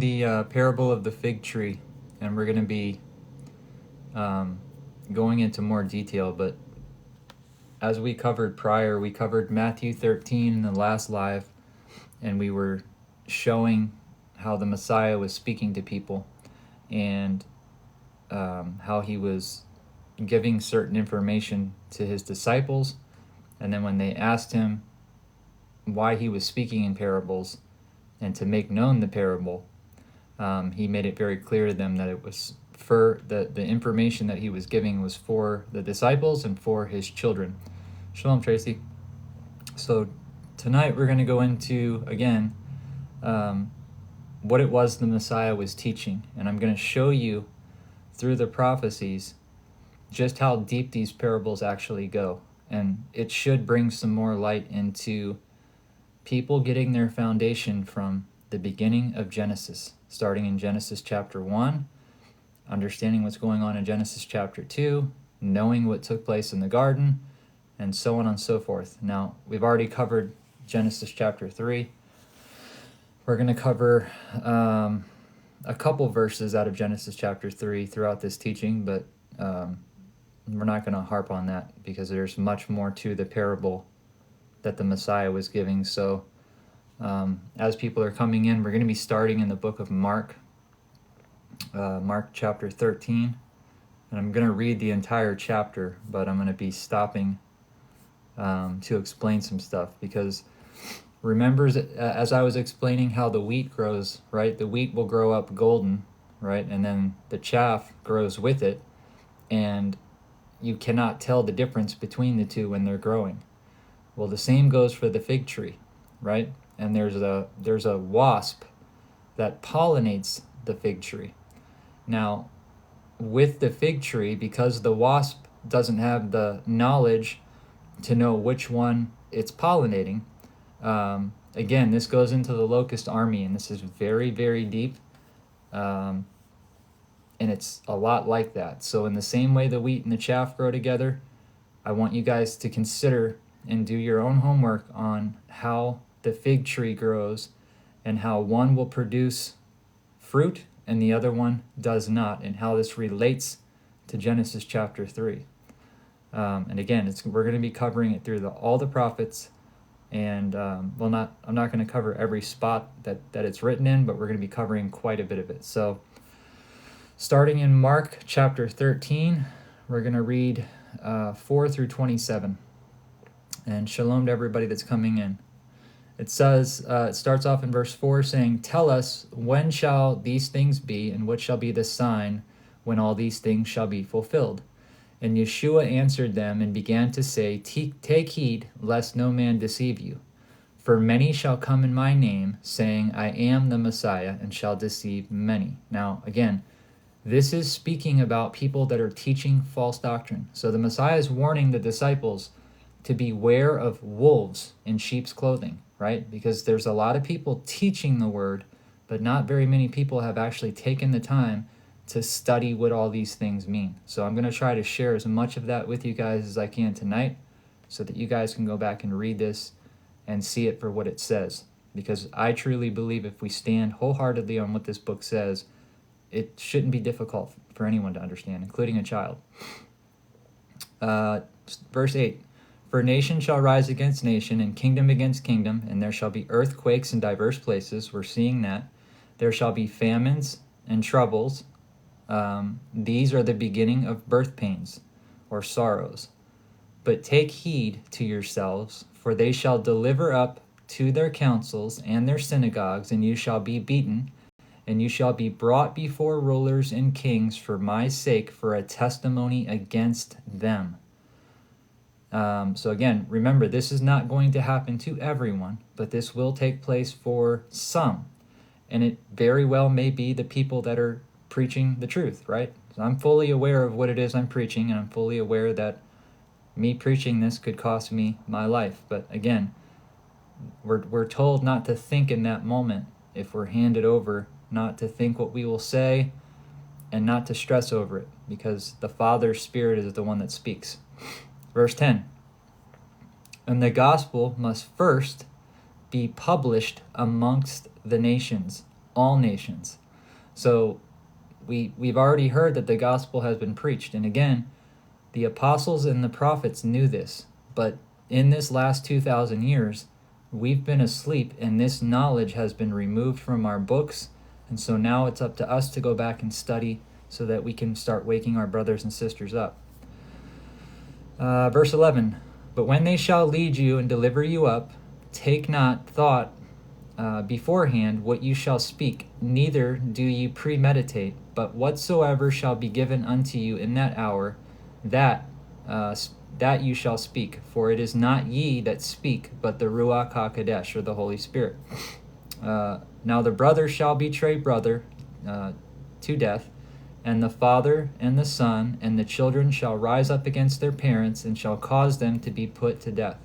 the parable of the fig tree, and we're going to be going into more detail. But as we covered prior, we covered Matthew 13 in the last live, and we were showing how the Messiah was speaking to people and how he was giving certain information to his disciples. And then when they asked him why he was speaking in parables and to make known the parable, he made it very clear to them that it was for the information that he was giving was for the disciples and for his children. Shalom, Tracy. So tonight we're going to go into, again, what it was the Messiah was teaching. And I'm going to show you through the prophecies just how deep these parables actually go. And it should bring some more light into people getting their foundation from the beginning of Genesis, starting in Genesis chapter 1, understanding what's going on in Genesis chapter 2, knowing what took place in the garden, and so on and so forth. Now, we've already covered Genesis chapter 3. We're going to cover a couple verses out of Genesis chapter 3 throughout this teaching, but we're not going to harp on that because there's much more to the parable that the Messiah was giving. So as people are coming in, we're going to be starting in the book of Mark, Mark chapter 13. And I'm going to read the entire chapter, but I'm going to be stopping to explain some stuff, because remember, as I was explaining how the wheat grows, right? The wheat will grow up golden, right? And then the chaff grows with it, and you cannot tell the difference between the two when they're growing. Well, the same goes for the fig tree, right? And there's a wasp that pollinates the fig tree. Now, with the fig tree, because the wasp doesn't have the knowledge to know which one it's pollinating, again, this goes into the locust army, and this is very, very deep, and it's a lot like that. So in the same way the wheat and the chaff grow together, I want you guys to consider and do your own homework on how the fig tree grows and how one will produce fruit and the other one does not, and how this relates to Genesis chapter 3. And again, we're going to be covering it through all the prophets, and I'm not going to cover every spot that it's written in, but we're going to be covering quite a bit of it. So starting in Mark chapter 13, we're going to read 4 through 27. And shalom to everybody that's coming in. It says, it starts off in verse 4 saying, "Tell us, when shall these things be, and what shall be the sign when all these things shall be fulfilled?" And Yeshua answered them and began to say, "Take heed, lest no man deceive you. For many shall come in my name, saying, I am the Messiah, and shall deceive many." Now, again, this is speaking about people that are teaching false doctrine. So the Messiah is warning the disciples to beware of wolves in sheep's clothing, right? Because there's a lot of people teaching the word, but not very many people have actually taken the time to study what all these things mean. So I'm going to try to share as much of that with you guys as I can tonight, so that you guys can go back and read this and see it for what it says. Because I truly believe if we stand wholeheartedly on what this book says, it shouldn't be difficult for anyone to understand, including a child. Verse 8, "For nation shall rise against nation, and kingdom against kingdom, and there shall be earthquakes in diverse places." We're seeing that. "There shall be famines and troubles. These are the beginning of birth pains," or sorrows. "But take heed to yourselves, for they shall deliver up to their councils and their synagogues, and you shall be beaten, and you shall be brought before rulers and kings for my sake, for a testimony against them." So again, remember, this is not going to happen to everyone, but this will take place for some. And it very well may be the people that are preaching the truth, right? So I'm fully aware of what it is I'm preaching, and I'm fully aware that me preaching this could cost me my life. But again, we're told not to think in that moment if we're handed over, not to think what we will say, and not to stress over it, because the Father's Spirit is the one that speaks. Verse 10, "And the gospel must first be published amongst the nations, all nations. So we've already heard that the gospel has been preached. And again, the apostles and the prophets knew this. But in this last 2,000 years, we've been asleep, and this knowledge has been removed from our books. And so now it's up to us to go back and study so that we can start waking our brothers and sisters up. Verse 11, but when they shall lead you and deliver you up, take not thought beforehand what you shall speak, neither do ye premeditate, but whatsoever shall be given unto you in that hour, that you shall speak. For it is not ye that speak, but the Ruach HaKodesh, or the Holy Spirit. Now the brother shall betray brother to death, and the father and the son and the children shall rise up against their parents, and shall cause them to be put to death.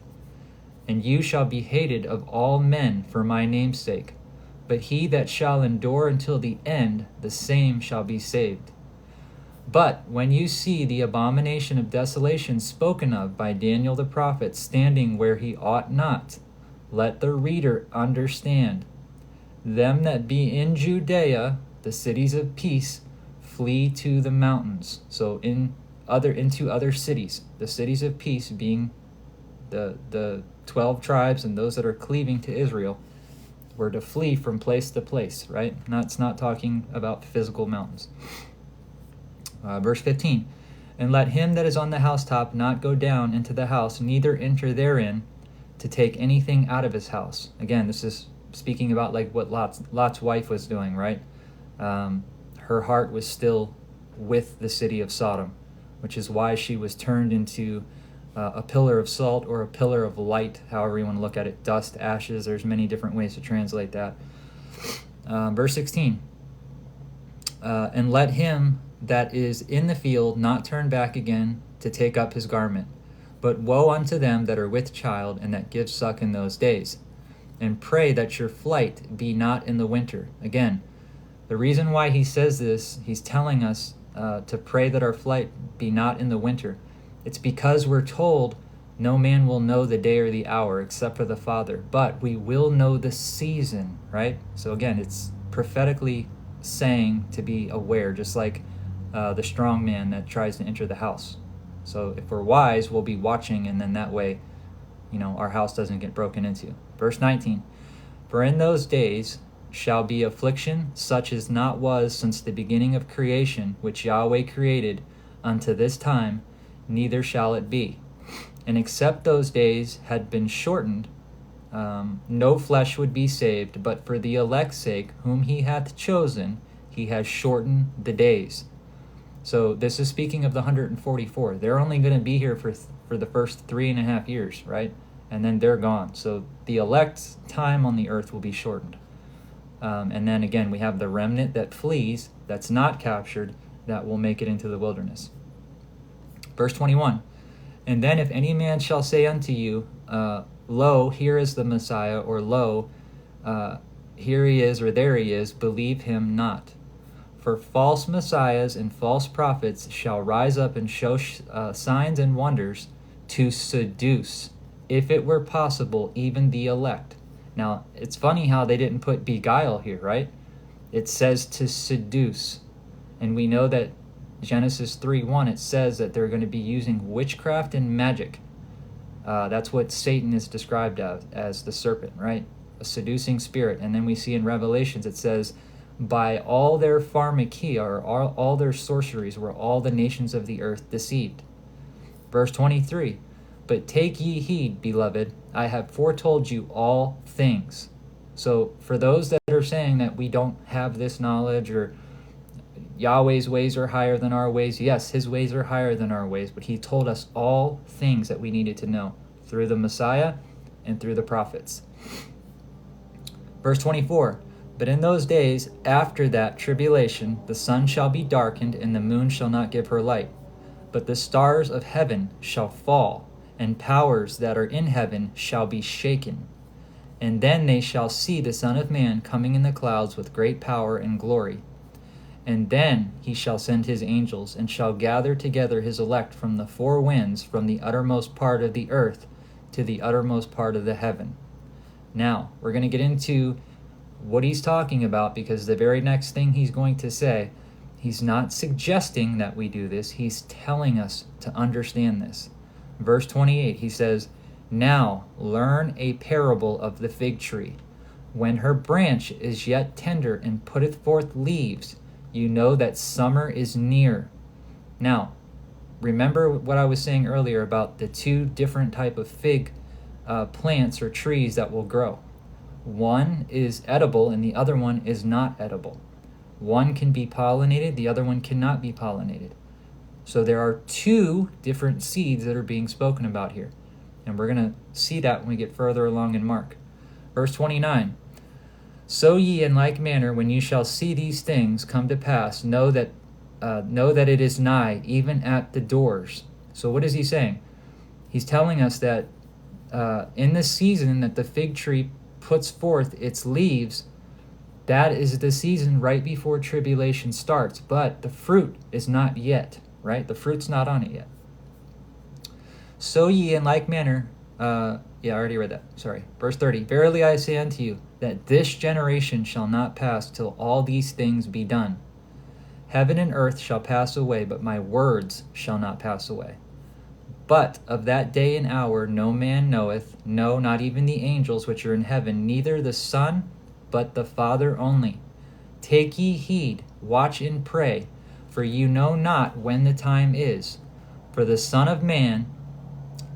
And you shall be hated of all men for my name's sake. But he that shall endure until the end, the same shall be saved. But when you see the abomination of desolation spoken of by Daniel the prophet standing where he ought not, let the reader understand. Them that be in Judea, the cities of peace, flee to the mountains. So into other cities, the cities of peace being the 12 tribes and those that are cleaving to Israel, were to flee from place to place, right? It's not talking about physical mountains. Verse 15, and let him that is on the housetop not go down into the house, neither enter therein to take anything out of his house. Again, this is speaking about like what Lot's wife was doing, right? Her heart was still with the city of Sodom, which is why she was turned into a pillar of salt or a pillar of light, however you want to look at it. Dust, ashes, there's many different ways to translate that. Verse 16, and let him that is in the field not turn back again to take up his garment. But woe unto them that are with child and that give suck in those days. And pray that your flight be not in the winter. Again, the reason why he says this, he's telling us to pray that our flight be not in the winter. It's because we're told no man will know the day or the hour except for the Father, but we will know the season, right? So again, it's prophetically saying to be aware, just like the strong man that tries to enter the house. So if we're wise, we'll be watching, and then that way, our house doesn't get broken into. Verse 19, for in those days shall be affliction such as not was since the beginning of creation, which Yahweh created unto this time, neither shall it be. And except those days had been shortened, no flesh would be saved, but for the elect's sake, whom he hath chosen, he has shortened the days. So this is speaking of the 144. They're only going to be here for the first 3.5 years, right? And then they're gone. So the elect's time on the earth will be shortened. And then again, we have the remnant that flees, that's not captured, that will make it into the wilderness. Verse 21, and then if any man shall say unto you, lo, here is the Messiah, or lo, here he is, or there he is, believe him not. For false messiahs and false prophets shall rise up and show signs and wonders to seduce, if it were possible, even the elect. Now, it's funny how they didn't put beguile here, right? It says to seduce. And we know that Genesis 3:1, it says that they're going to be using witchcraft and magic. That's what Satan is described as the serpent, right? A seducing spirit. And then we see in Revelations, it says, by all their pharmakia, or all their sorceries, were all the nations of the earth deceived. Verse 23, but take ye heed, beloved, I have foretold you all things. So for those that are saying that we don't have this knowledge, or Yahweh's ways are higher than our ways, yes, his ways are higher than our ways, but he told us all things that we needed to know through the Messiah and through the prophets. Verse 24, but in those days after that tribulation, the sun shall be darkened, and the moon shall not give her light. But the stars of heaven shall fall, and powers that are in heaven shall be shaken. And then they shall see the Son of Man coming in the clouds with great power and glory. And then he shall send his angels, and shall gather together his elect from the four winds, from the uttermost part of the earth to the uttermost part of the heaven. Now, we're going to get into what he's talking about, because the very next thing he's going to say, he's not suggesting that we do this. He's telling us to understand this. Verse 28, he says, "Now learn a parable of the fig tree. When her branch is yet tender and putteth forth leaves, you know that summer is near." Now, remember what I was saying earlier about the two different type of fig plants or trees that will grow. One is edible and the other one is not edible. One can be pollinated, the other one cannot be pollinated. So there are two different seeds that are being spoken about here. And we're going to see that when we get further along in Mark. Verse 29, "So ye in like manner, when you shall see these things come to pass, know that it is nigh, even at the doors." So what is he saying? He's telling us that in the season that the fig tree puts forth its leaves, that is the season right before tribulation starts, but the fruit is not yet, right? The fruit's not on it yet. "So ye in like manner," I already read that, sorry. Verse 30, "Verily I say unto you, that this generation shall not pass till all these things be done. Heaven and earth shall pass away, but my words shall not pass away. But of that day and hour no man knoweth, no, not even the angels which are in heaven, neither the Son, but the Father only. Take ye heed, watch and pray, for you know not when the time is. For the Son of Man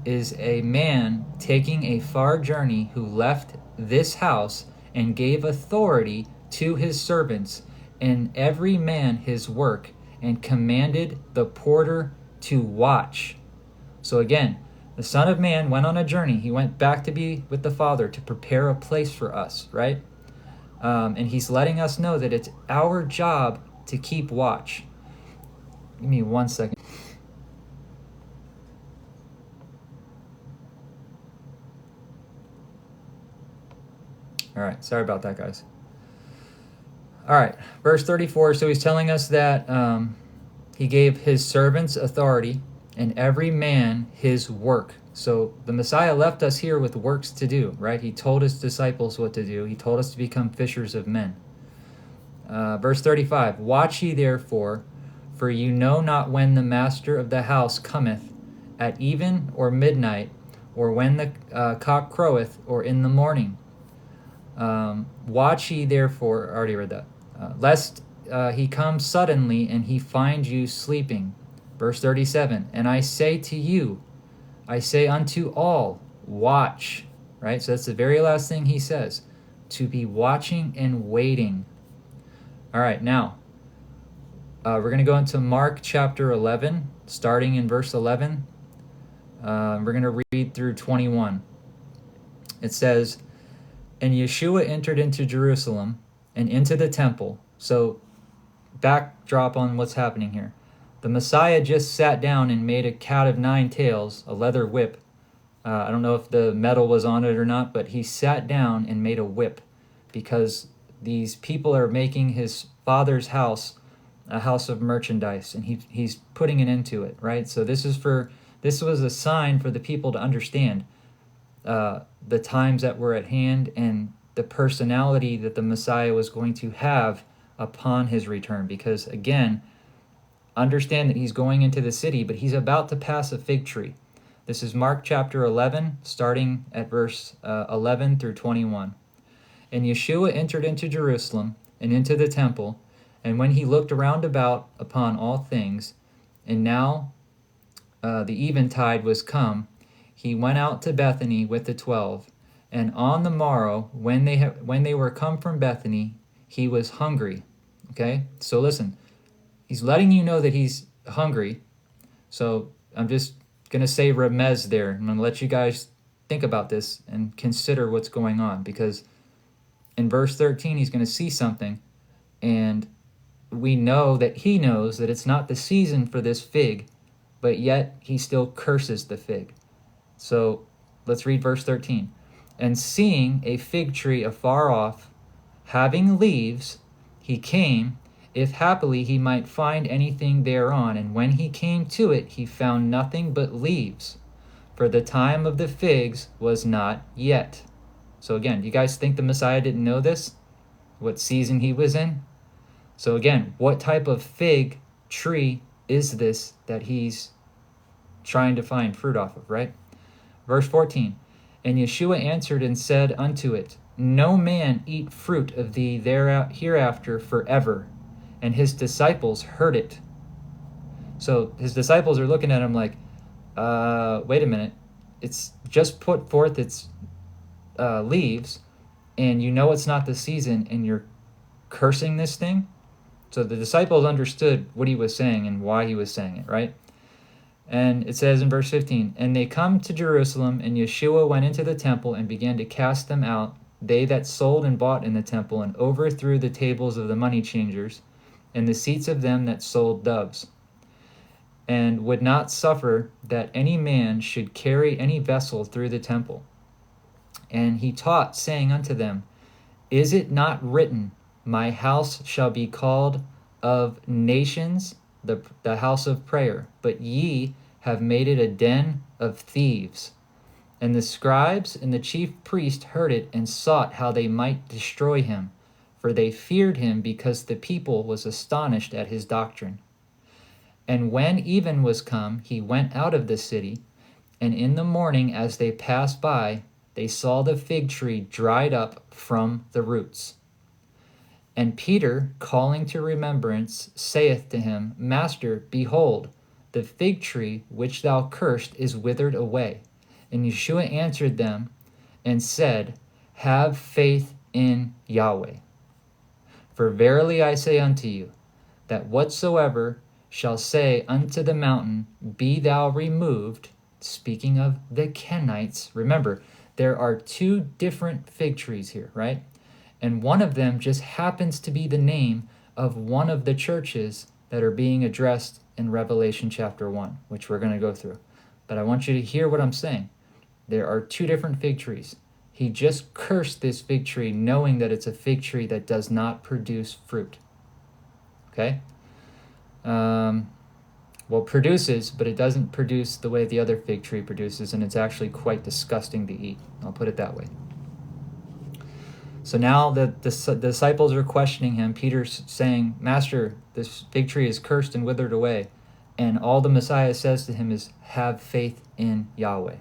is a man taking a far journey, who left this house and gave authority to his servants, and every man his work, and commanded the porter to watch." So again, the Son of Man went on a journey. He went back to be with the Father to prepare a place for us, right? And he's letting us know that it's our job to keep watch. Give me 1 second. All right, sorry about that, guys. All right, verse 34, so he's telling us that he gave his servants authority and every man his work. So the Messiah left us here with works to do, right? He told his disciples what to do. He told us to become fishers of men. Verse 35, "Watch ye therefore, for you know not when the master of the house cometh, at even or midnight, or when the cock croweth, or in the morning. Watch ye therefore," I already read that, "lest he come suddenly and he find you sleeping." Verse 37, "And I say to you, I say unto all, watch." Right? So that's the very last thing he says, to be watching and waiting. All right, now, we're going to go into Mark chapter 11, starting in verse 11. We're going to read through 21. It says, "And Yeshua entered into Jerusalem and into the temple." So backdrop on what's happening here. The Messiah just sat down and made a cat of 9 tails, a leather whip. I don't know if the metal was on it or not, but he sat down and made a whip because these people are making his Father's house a house of merchandise, and he's putting an end to it, right? So this was a sign for the people to understand the times that were at hand and the personality that the Messiah was going to have upon his return. Because again, understand that he's going into the city, but he's about to pass a fig tree. This is Mark chapter 11, starting at verse 11 through 21. "And Yeshua entered into Jerusalem and into the temple, and when he looked around about upon all things, and now the eventide was come, he went out to Bethany with the 12. And on the morrow, when they were come from Bethany, he was hungry." Okay, so listen, he's letting you know that he's hungry. So I'm just going to say remez there. I'm going to let you guys think about this and consider what's going on, because in verse 13, he's going to see something, and we know that he knows that it's not the season for this fig, but yet he still curses the fig. So let's read verse 13. "And seeing a fig tree afar off, having leaves, he came, if happily he might find anything thereon. And when he came to it, he found nothing but leaves, for the time of the figs was not yet." So again, do you guys think the Messiah didn't know this? what season he was in. So again, what type of fig tree is this that he's trying to find fruit off of, right? Verse 14, and Yeshua answered and said unto it, no man eat fruit of thee hereafter forever. And his disciples heard it. So his disciples are looking at him like, wait a minute. It's just put forth its leaves, and you know it's not the season, and you're cursing this thing? So the disciples understood what he was saying and why he was saying it, right? And it says in verse 15, and they come to Jerusalem, and Yeshua went into the temple and began to cast them out, they that sold and bought in the temple, and overthrew the tables of the money changers, and the seats of them that sold doves, and would not suffer that any man should carry any vessel through the temple. And he taught, saying unto them, is it not written, my house shall be called of nations, the house of prayer, but ye have made it a den of thieves. And the scribes and the chief priest heard it, and sought how they might destroy him, for they feared him, because the people was astonished at his doctrine. And when even was come, he went out of the city, and in the morning as they passed by, they saw the fig tree dried up from the roots. And Peter, calling to remembrance, saith to him, Master, behold, the fig tree which thou cursed is withered away. And Yeshua answered them and said, have faith in Yahweh. For verily I say unto you, that whatsoever shall say unto the mountain, be thou removed, speaking of the Kenites. Remember, there are two different fig trees here, right? And one of them just happens to be the name of one of the churches that are being addressed in Revelation chapter 1, which we're going to go through. But I want you to hear what I'm saying. There are two different fig trees. He just cursed this fig tree knowing that it's a fig tree that does not produce fruit. Okay? Well, produces, but it doesn't produce the way the other fig tree produces, and it's actually quite disgusting to eat. I'll put it that way. So now the disciples are questioning him. Peter's saying, Master, this fig tree is cursed and withered away. And all the Messiah says to him is, have faith in Yahweh.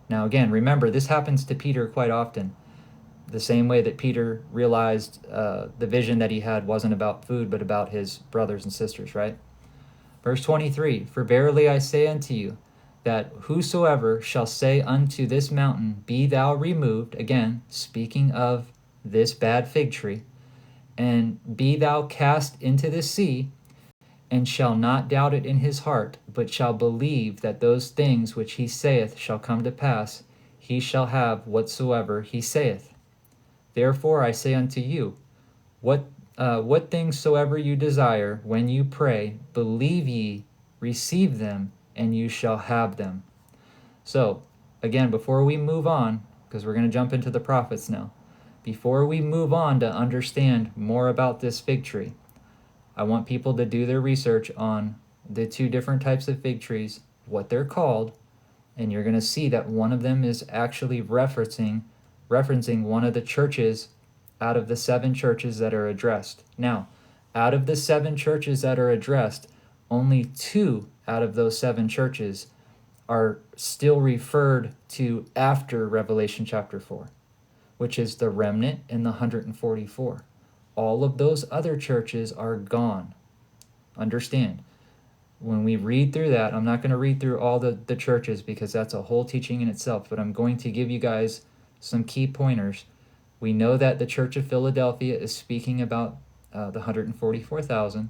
Now again, remember, this happens to Peter quite often. The same way that Peter realized the vision that he had wasn't about food, but about his brothers and sisters, right? Verse 23, for verily I say unto you, that whosoever shall say unto this mountain, be thou removed, again, speaking of this bad fig tree, and be thou cast into the sea, and shall not doubt it in his heart, but shall believe that those things which he saith shall come to pass, he shall have whatsoever he saith. Therefore I say unto you, what things soever you desire, when you pray, believe ye, receive them, and you shall have them. So, again, before we move on, because we're going to jump into the prophets now, before we move on to understand more about this fig tree, I want people to do their research on the two different types of fig trees, what they're called, and you're going to see that one of them is actually referencing one of the churches out of the 7 churches that are addressed. Now, out of the 7 churches that are addressed, only 2 out of those 7 churches are still referred to after Revelation chapter 4, which is the remnant and the 144. All of those other churches are gone. Understand, when we read through that, I'm not going to read through all the churches because that's a whole teaching in itself, but I'm going to give you guys some key pointers. We know that the Church of Philadelphia is speaking about the 144,000,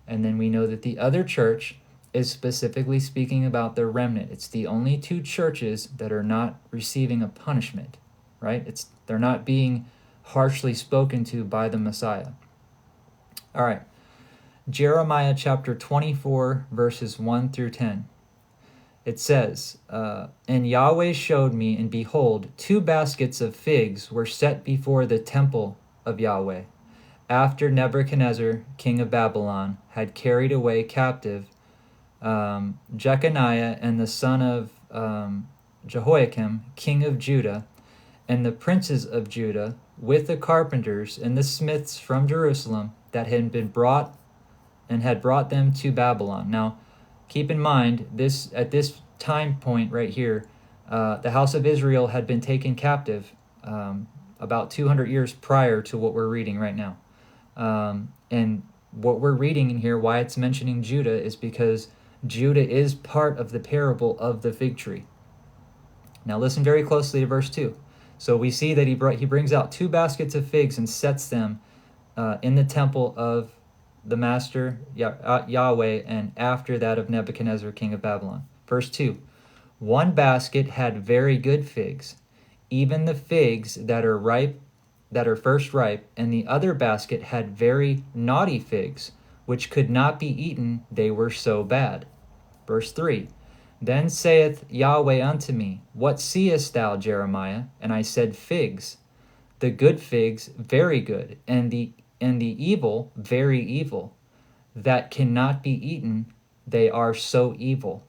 and then we know that the other church is specifically speaking about the remnant. It's the only 2 churches that are not receiving a punishment, right? They're not being harshly spoken to by the Messiah. All right. Jeremiah chapter 24, verses 1 through 10. It says, and Yahweh showed me, and behold, 2 baskets of figs were set before the temple of Yahweh, after Nebuchadnezzar, king of Babylon, had carried away captive Jeconiah and the son of Jehoiakim, king of Judah, and the princes of Judah, with the carpenters and the smiths from Jerusalem that had been brought and had brought them to Babylon. Now, keep in mind, this at this time point right here, the house of Israel had been taken captive about 200 years prior to what we're reading right now. And what we're reading in here, why it's mentioning Judah, is because Judah is part of the parable of the fig tree. Now listen very closely to verse 2. So we see that he brings out 2 baskets of figs and sets them in the temple of the master Yahweh, and after that of Nebuchadnezzar, king of Babylon. Verse 2. One basket had very good figs, even the figs that are ripe, that are first ripe, and the other basket had very naughty figs, which could not be eaten, they were so bad. Verse 3. Then saith Yahweh unto me, What seest thou, Jeremiah? And I said, Figs. The good figs, very good, and the evil, very evil, that cannot be eaten, they are so evil.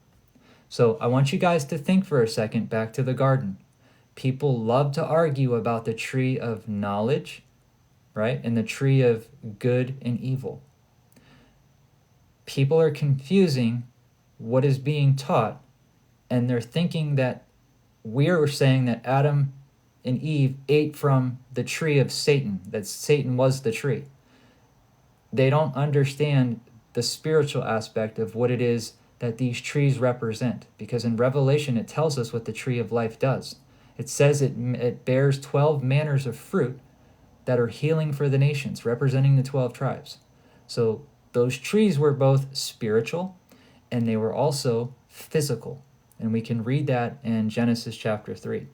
So I want you guys to think for a second back to the garden. People love to argue about the tree of knowledge, right? And the tree of good and evil. People are confusing what is being taught, and they're thinking that we're saying that Adam and Eve ate from the tree of Satan, that Satan was the tree. They don't understand the spiritual aspect of what it is that these trees represent, because in Revelation it tells us what the tree of life does. It says it bears 12 manners of fruit that are healing for the nations, representing the 12 tribes. So those trees were both spiritual and they were also physical. And we can read that in Genesis chapter 3.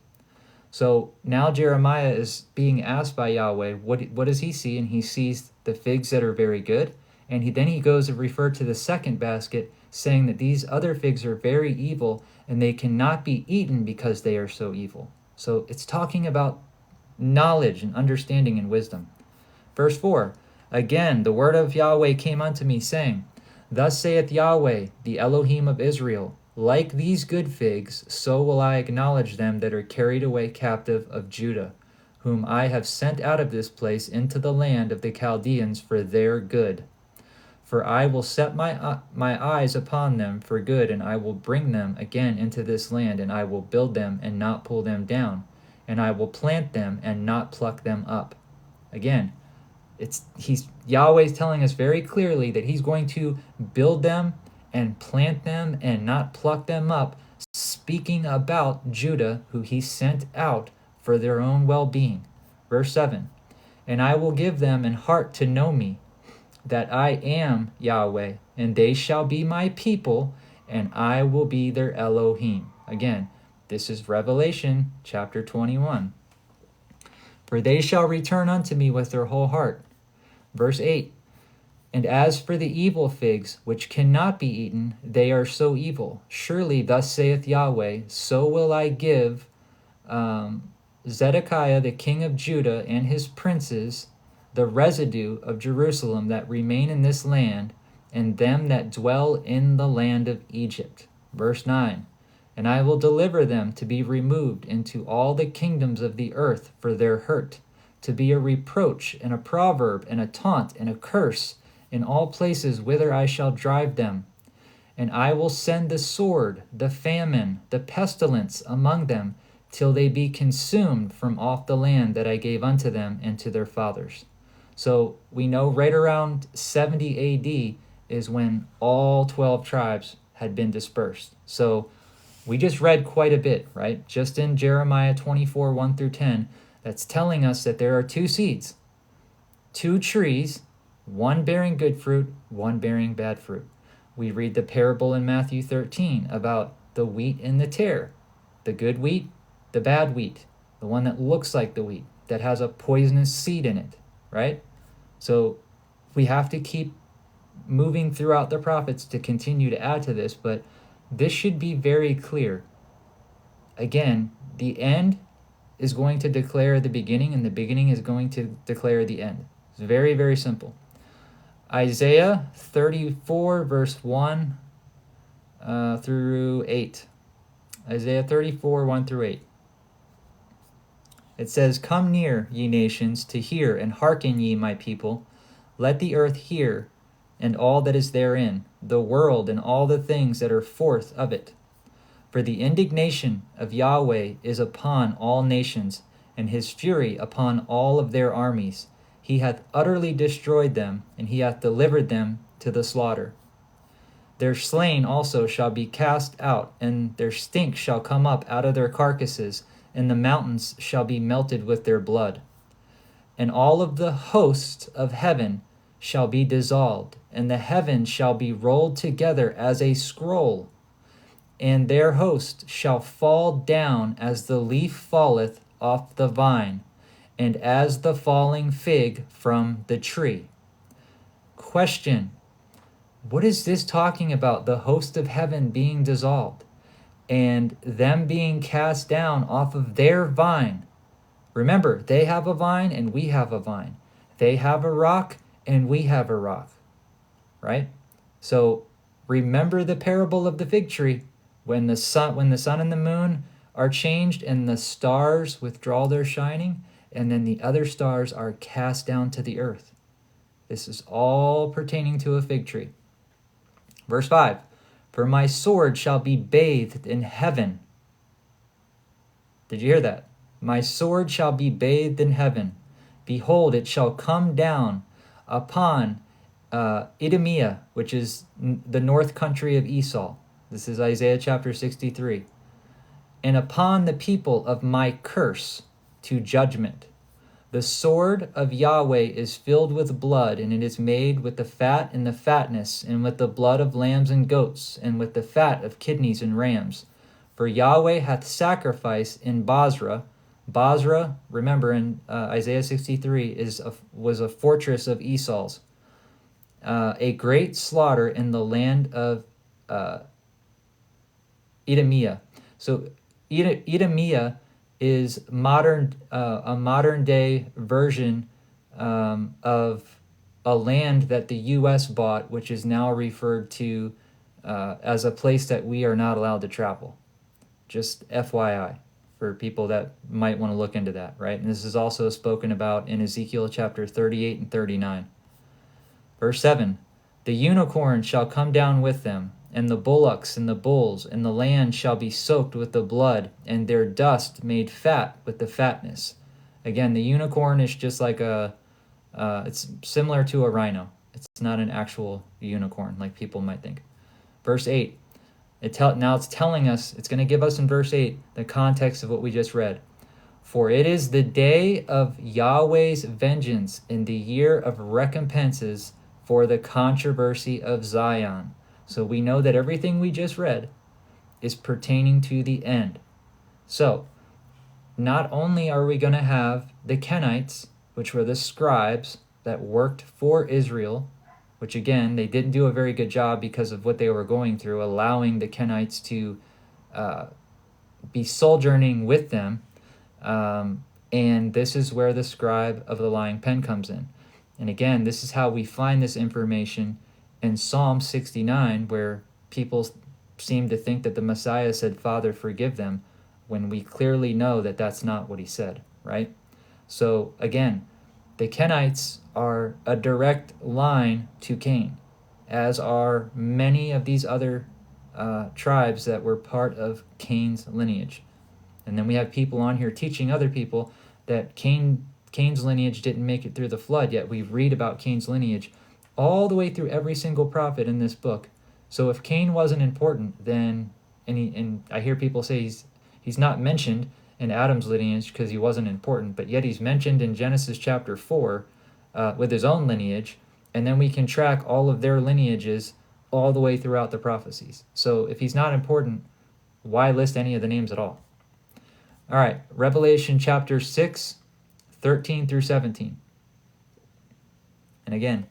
So now Jeremiah is being asked by Yahweh, what does he see? And he sees the figs that are very good. And then he goes and refers to the second basket, saying that these other figs are very evil and they cannot be eaten because they are so evil. So it's talking about knowledge and understanding and wisdom. Verse 4, Again, the word of Yahweh came unto me, saying, Thus saith Yahweh, the Elohim of Israel, Like these good figs, so will I acknowledge them that are carried away captive of Judah, whom I have sent out of this place into the land of the Chaldeans for their good. For I will set my eyes upon them for good, and I will bring them again into this land, and I will build them and not pull them down, and I will plant them and not pluck them up. Again, Yahweh's telling us very clearly that he's going to build them and plant them and not pluck them up, speaking about Judah, who he sent out for their own well-being. Verse 7, And I will give them an heart to know me, that I am Yahweh, and they shall be my people, and I will be their Elohim. Again, this is Revelation chapter 21. For they shall return unto me with their whole heart. Verse 8, And as for the evil figs, which cannot be eaten, they are so evil. Surely thus saith Yahweh, so will I give Zedekiah the king of Judah and his princes the residue of Jerusalem that remain in this land, and them that dwell in the land of Egypt. Verse 9, And I will deliver them to be removed into all the kingdoms of the earth for their hurt, to be a reproach and a proverb and a taunt and a curse in all places whither I shall drive them. And I will send the sword, the famine, the pestilence among them, till they be consumed from off the land that I gave unto them and to their fathers. So we know right around 70 AD is when all 12 tribes had been dispersed. So we just read quite a bit, right? Just in Jeremiah 24, 1 through 10, that's telling us that there are 2 seeds, 2 trees, one bearing good fruit, one bearing bad fruit. We read the parable in Matthew 13 about the wheat and the tare, the good wheat, the bad wheat, the one that looks like the wheat, that has a poisonous seed in it, right? So we have to keep moving throughout the prophets to continue to add to this, but this should be very clear. Again, the end is going to declare the beginning, and the beginning is going to declare the end. It's very, very simple. Isaiah 34, verse 1 through 8. Isaiah 34, 1 through 8. It says, "Come near, ye nations, to hear, and hearken, ye my people. Let the earth hear, and all that is therein, the world and all the things that are forth of it. For the indignation of Yahweh is upon all nations, and his fury upon all of their armies. He hath utterly destroyed them, and he hath delivered them to the slaughter. Their slain also shall be cast out, and their stink shall come up out of their carcasses, and the mountains shall be melted with their blood. And all of the hosts of heaven shall be dissolved, and the heavens shall be rolled together as a scroll, and their host shall fall down as the leaf falleth off the vine, and as the falling fig from the tree." Question: what is this talking about? The host of heaven being dissolved and them being cast down off of their vine. Remember, they have a vine and we have a vine. They have a rock and we have a rock, right? So remember the parable of the fig tree. When the sun and the moon are changed and the stars withdraw their shining, and then the other stars are cast down to the earth. This is all pertaining to a fig tree. Verse 5, "For my sword shall be bathed in heaven." Did you hear that? "My sword shall be bathed in heaven. Behold, it shall come down upon Edomia," which is the north country of Esau. This is Isaiah chapter 63. "And upon the people of my curse to judgment. The sword of Yahweh is filled with blood, and it is made with the fat and the fatness, and with the blood of lambs and goats, and with the fat of kidneys and rams. For Yahweh hath sacrificed in Bozrah." Bozrah, remember in Isaiah 63, was a fortress of Esau's. "A great slaughter in the land of Edomia." So Edomia is a modern day version of a land that the U.S. bought, which is now referred to as a place that we are not allowed to travel. Just FYI for people that might want to look into that, right? And this is also spoken about in Ezekiel chapter 38 and 39. Verse 7, "The unicorn shall come down with them, and the bullocks and the bulls, and the land shall be soaked with the blood, and their dust made fat with the fatness." Again, the unicorn is just like it's similar to a rhino. It's not an actual unicorn like people might think. Verse 8, now it's telling us, it's going to give us in verse 8 the context of what we just read. "For it is the day of Yahweh's vengeance, in the year of recompenses for the controversy of Zion." So we know that everything we just read is pertaining to the end. So not only are we going to have the Kenites, which were the scribes that worked for Israel, which again, they didn't do a very good job because of what they were going through, allowing the Kenites to be sojourning with them. And this is where the scribe of the lying pen comes in. And again, this is how we find this information in Psalm 69, where people seem to think that the Messiah said, "Father, forgive them," when we clearly know that that's not what he said, right? So again, the Kenites are a direct line to Cain, as are many of these other tribes that were part of Cain's lineage. And then we have people on here teaching other people that Cain's lineage didn't make it through the flood, yet we read about Cain's lineage all the way through every single prophet in this book. So if Cain wasn't important, then, and I hear people say he's not mentioned in Adam's lineage because he wasn't important, but yet he's mentioned in Genesis chapter 4 with his own lineage, and then we can track all of their lineages all the way throughout the prophecies. So if he's not important, why list any of the names at all? All right, Revelation chapter 6, 13 through 17. And again,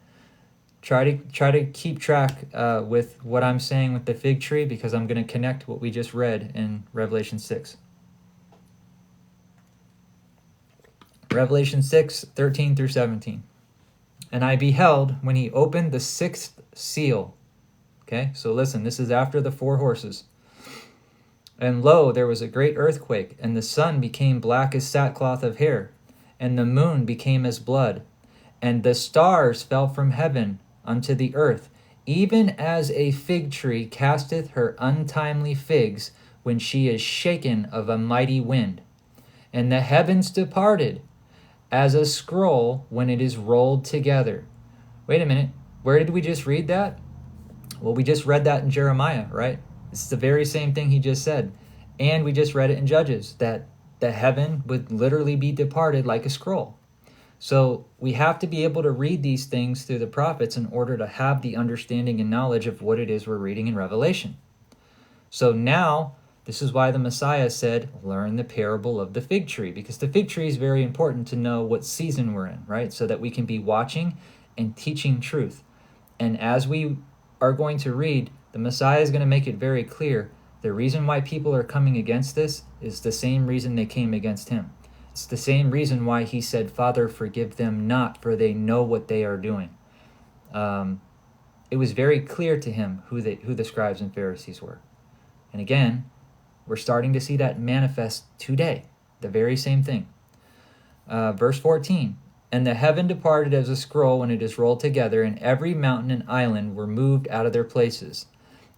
try to keep track with what I'm saying with the fig tree, because I'm going to connect what we just read in Revelation 6. Revelation 6, 13 through 17. "And I beheld when he opened the sixth seal." Okay, so listen, this is after the four horses. And lo, there was a great earthquake, and the sun became black as sackcloth of hair, and the moon became as blood, and the stars fell from heaven unto the earth, even as a fig tree casteth her untimely figs when she is shaken of a mighty wind. And the heavens departed as a scroll when it is rolled together. Wait a minute, where did we just read that? Well, we just read that in Jeremiah, right? It's the very same thing he just said. And we just read it in Judges, that the heaven would literally be departed like a scroll. So we have to be able to read these things through the prophets in order to have the understanding and knowledge of what it is we're reading in Revelation. So now, this is why the Messiah said, learn the parable of the fig tree, because the fig tree is very important to know what season we're in, right? So that we can be watching and teaching truth. And as we are going to read, the Messiah is going to make it very clear the reason why people are coming against this is the same reason they came against him. It's the same reason why he said, Father, forgive them not, for they know what they are doing. It was very clear to him who the scribes and Pharisees were. And again, we're starting to see that manifest today, the very same thing. Verse 14, and the heaven departed as a scroll when it is rolled together, and every mountain and island were moved out of their places.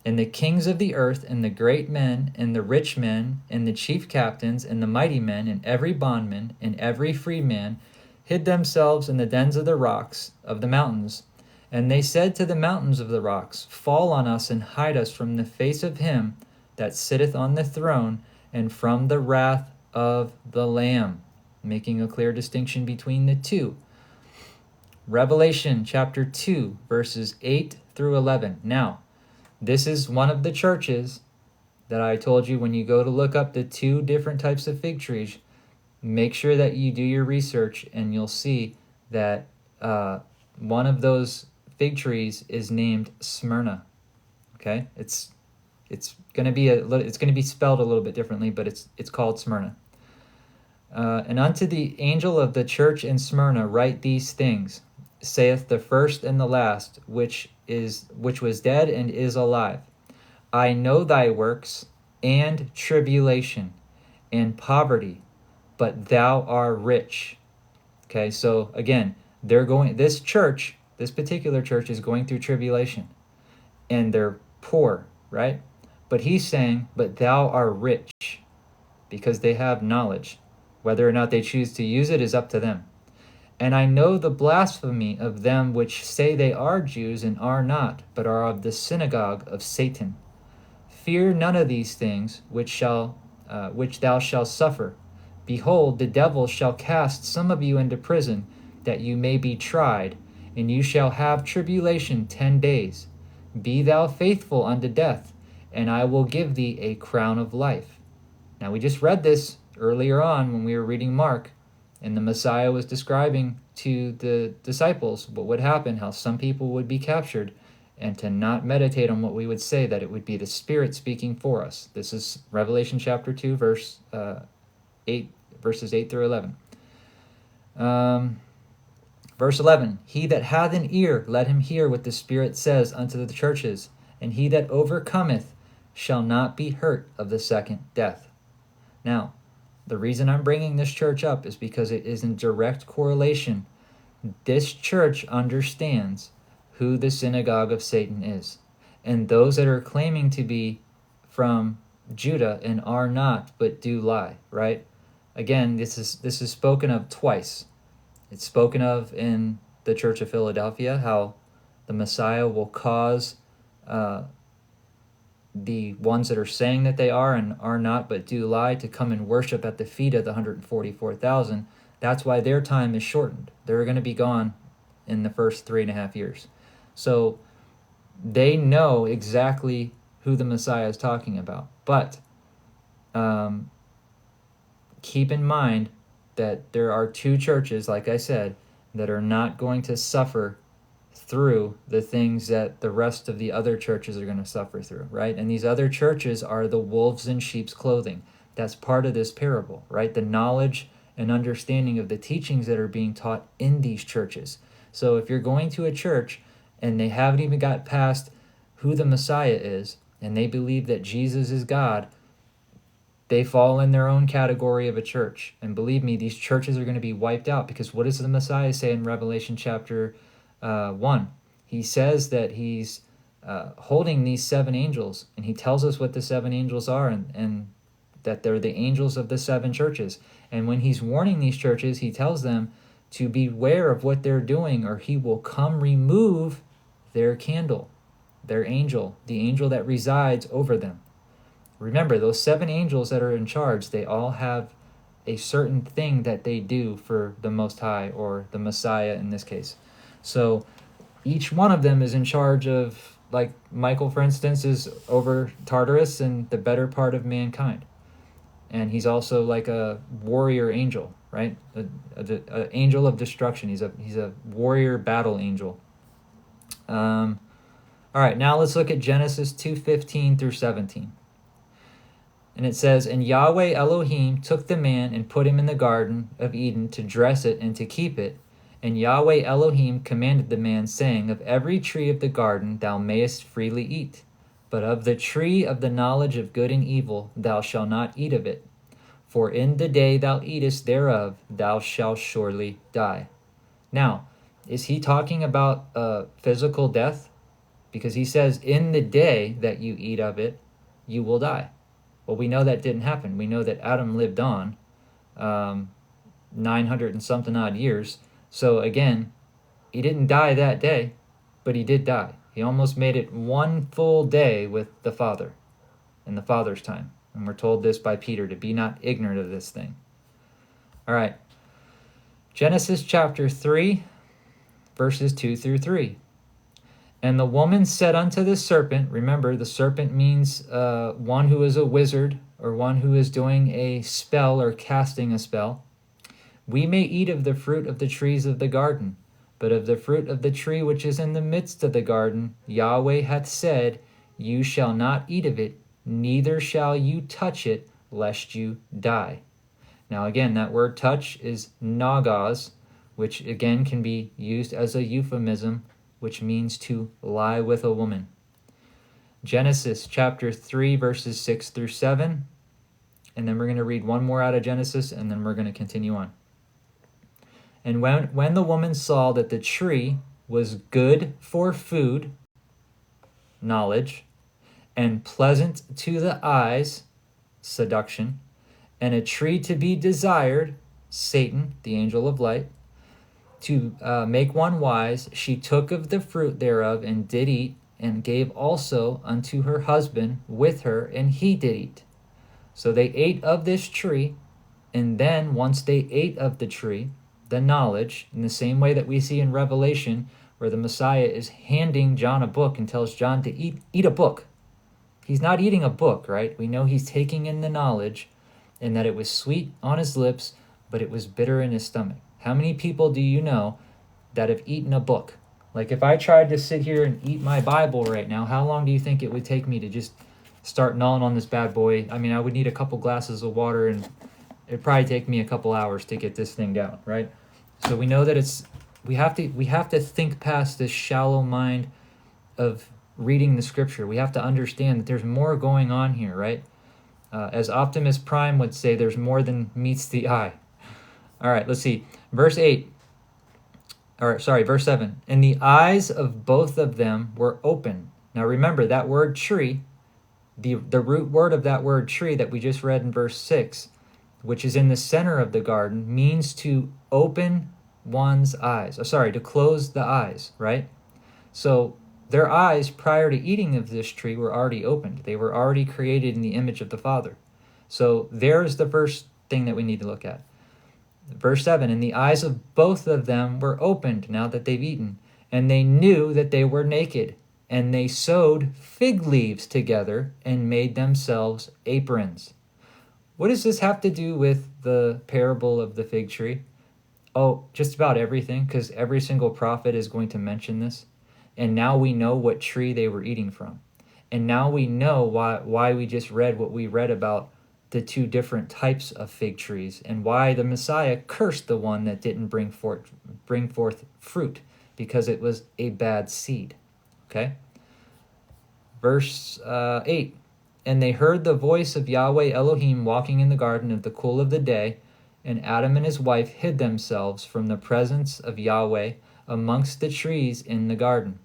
And the kings of the earth, and the great men, and the rich men, and the chief captains, and the mighty men, and every bondman, and every freeman, hid themselves in the dens of the rocks of the mountains. And they said to the mountains of the rocks, fall on us, and hide us from the face of him that sitteth on the throne, and from the wrath of the Lamb. Making a clear distinction between the two. Revelation chapter 2, verses 8 through 11. Now, this is one of the churches that I told you when you go to look up the two different types of fig trees, make sure that you do your research, and you'll see that one of those fig trees is named Smyrna. Okay, it's going to be spelled a little bit differently, but it's called Smyrna. And unto the angel of the church in Smyrna write these things, saith the first and the last, which was dead and is alive. I know thy works, and tribulation, and poverty, but thou art rich. Okay, so again, this particular church is going through tribulation, and they're poor, right? But he's saying, but thou art rich, because they have knowledge. Whether or not they choose to use it is up to them. And I know the blasphemy of them which say they are Jews and are not, but are of the synagogue of Satan. Fear none of these things which thou shalt suffer. Behold, the devil shall cast some of you into prison, that you may be tried, and you shall have tribulation 10 days. Be thou faithful unto death, and I will give thee a crown of life. Now we just read this earlier on when we were reading Mark, and the Messiah was describing to the disciples what would happen, how some people would be captured, and to not meditate on what we would say, that it would be the Spirit speaking for us. This is Revelation chapter 2, verses 8 through 11. Verse 11, he that hath an ear, let him hear what the Spirit says unto the churches, and he that overcometh shall not be hurt of the second death. Now, the reason I'm bringing this church up is because it is in direct correlation. This church understands who the synagogue of Satan is. And those that are claiming to be from Judah and are not, but do lie, right? Again, this is spoken of twice. It's spoken of in the Church of Philadelphia, how the Messiah will cause the ones that are saying that they are and are not but do lie to come and worship at the feet of the 144,000. That's why their time is shortened. They're going to be gone in the first 3.5 years. So they know exactly who the Messiah is talking about. But keep in mind that there are two churches, like I said, that are not going to suffer through the things that the rest of the other churches are going to suffer through, right? And these other churches are the wolves in sheep's clothing. That's part of this parable, right? The knowledge and understanding of the teachings that are being taught in these churches. So if you're going to a church and they haven't even got past who the Messiah is, and they believe that Jesus is God, they fall in their own category of a church. And believe me, these churches are going to be wiped out, because what does the Messiah say in Revelation chapter 1? He says that he's holding these 7 angels, and he tells us what the 7 angels are, and that they're the angels of the 7 churches. And when he's warning these churches, he tells them to beware of what they're doing, or he will come remove their candle, their angel, the angel that resides over them. Remember, those 7 angels that are in charge, they all have a certain thing that they do for the Most High, or the Messiah in this case. So each one of them is in charge of, like Michael, for instance, is over Tartarus and the better part of mankind. And he's also like a warrior angel, right? A angel of destruction. He's a warrior battle angel. All right, now let's look at Genesis 2:15 through 17. And it says, "And Yahweh Elohim took the man and put him in the garden of Eden to dress it and to keep it. And Yahweh Elohim commanded the man, saying, Of every tree of the garden thou mayest freely eat, but of the tree of the knowledge of good and evil thou shalt not eat of it. For in the day thou eatest thereof thou shalt surely die." Now, is he talking about physical death? Because he says, in the day that you eat of it, you will die. Well, we know that didn't happen. We know that Adam lived on 900 and something odd years. So again, he didn't die that day, but he did die. He almost made it 1 full day with the Father in the Father's time. And we're told this by Peter, to be not ignorant of this thing. All right. Genesis chapter 3, verses 2 through 3. "And the woman said unto the serpent," remember, the serpent means one who is a wizard, or one who is doing a spell or casting a spell, "We may eat of the fruit of the trees of the garden, but of the fruit of the tree which is in the midst of the garden, Yahweh hath said, You shall not eat of it, neither shall you touch it, lest you die." Now again, that word touch is nagaz, which again can be used as a euphemism, which means to lie with a woman. Genesis chapter 3, verses 6 through 7. And then we're going to read one more out of Genesis, and then we're going to continue on. "And when the woman saw that the tree was good for food," knowledge, "and pleasant to the eyes," seduction, "and a tree to be desired," Satan, the angel of light, "to make one wise, she took of the fruit thereof and did eat, and gave also unto her husband with her, and he did eat." So they ate of this tree, and then once they ate of the tree, the knowledge, in the same way that we see in Revelation, where the Messiah is handing John a book and tells John to eat a book. He's not eating a book, right? We know he's taking in the knowledge, and that it was sweet on his lips, but it was bitter in his stomach. How many people do you know that have eaten a book? Like if I tried to sit here and eat my Bible right now, how long do you think it would take me to just start gnawing on this bad boy? I mean, I would need a couple glasses of water, and it'd probably take me a couple hours to get this thing down, right? So we know that we have to think past this shallow mind of reading the scripture. We have to understand that there's more going on here, right? As Optimus Prime would say, there's more than meets the eye. All right, let's see. Verse 7. "And the eyes of both of them were open." Now remember, that word tree, the root word of that word tree that we just read in verse 6, which is in the center of the garden, means to open one's eyes. To close the eyes, right? So their eyes prior to eating of this tree were already opened. They were already created in the image of the Father. So there's the first thing that we need to look at. Verse 7, "And the eyes of both of them were opened," now that they've eaten, "and they knew that they were naked, and they sewed fig leaves together and made themselves aprons." What does this have to do with the parable of the fig tree? Oh, just about everything, because every single prophet is going to mention this. And now we know what tree they were eating from. And now we know why we just read what we read about the 2 different types of fig trees, and why the Messiah cursed the one that didn't bring forth fruit, because it was a bad seed. Okay? Verse 8, And they heard the voice of Yahweh Elohim walking in the garden of the cool of the day, and Adam and his wife hid themselves from the presence of Yahweh amongst the trees in the garden.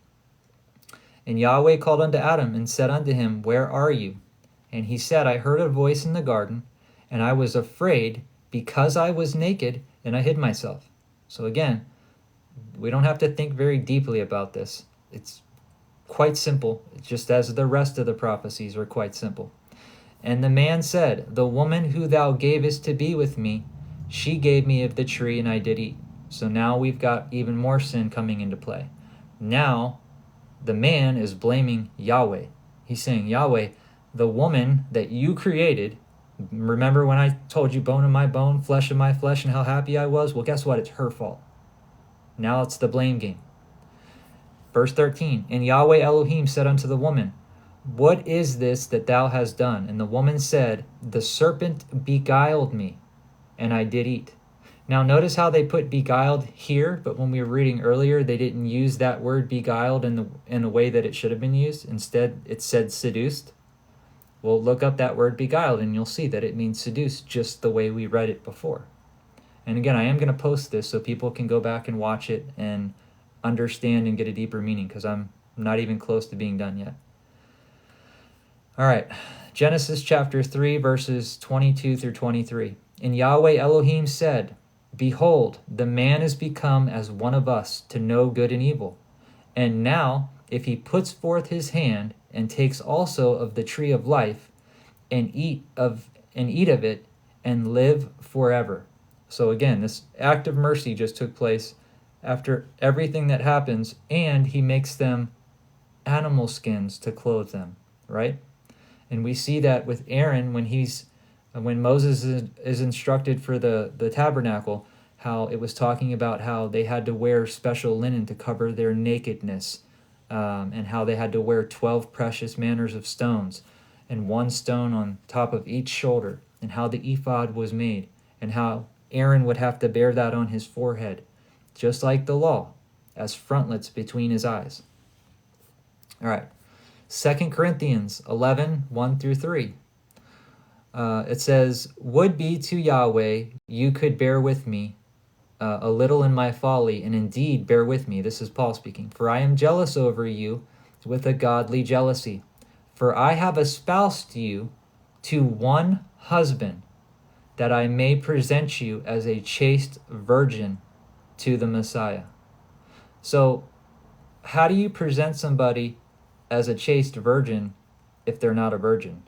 And Yahweh called unto Adam and said unto him, Where are you? And he said, I heard a voice in the garden, and I was afraid because I was naked, and I hid myself. So again, we don't have to think very deeply about this. It's quite simple, just as the rest of the prophecies are quite simple. And the man said, The woman who thou gavest to be with me, she gave me of the tree, and I did eat. So now we've got even more sin coming into play. Now, the man is blaming Yahweh. He's saying, Yahweh, the woman that you created, remember when I told you bone of my bone, flesh of my flesh, and how happy I was? Well, guess what? It's her fault. Now it's the blame game. Verse 13, And Yahweh Elohim said unto the woman, What is this that thou hast done? And the woman said, The serpent beguiled me, and I did eat. Now notice how they put beguiled here, but when we were reading earlier, they didn't use that word beguiled in the way that it should have been used. Instead, it said seduced. Well, look up that word beguiled, and you'll see that it means seduced, just the way we read it before. And again, I am going to post this so people can go back and watch it and understand and get a deeper meaning, because I'm not even close to being done yet. All right, Genesis chapter 3, verses 22 through 23. And Yahweh Elohim said, Behold, the man is become as one of us to know good and evil. And now, if he puts forth his hand and takes also of the tree of life and eat of it and live forever. So again, this act of mercy just took place after everything that happens, and he makes them animal skins to clothe them, right? And we see that with Aaron when Moses is instructed for the tabernacle, how it was talking about how they had to wear special linen to cover their nakedness, and how they had to wear 12 precious manners of stones, and one stone on top of each shoulder, and how the ephod was made, and how Aaron would have to bear that on his forehead, just like the law, as frontlets between his eyes. All right, 2 Corinthians 11, 1 through 3. It says, Would be to Yahweh you could bear with me a little in my folly, and indeed bear with me. This is Paul speaking. For I am jealous over you with a godly jealousy. For I have espoused you to one husband, that I may present you as a chaste virgin to the Messiah. So, how do you present somebody as a chaste virgin if they're not a virgin?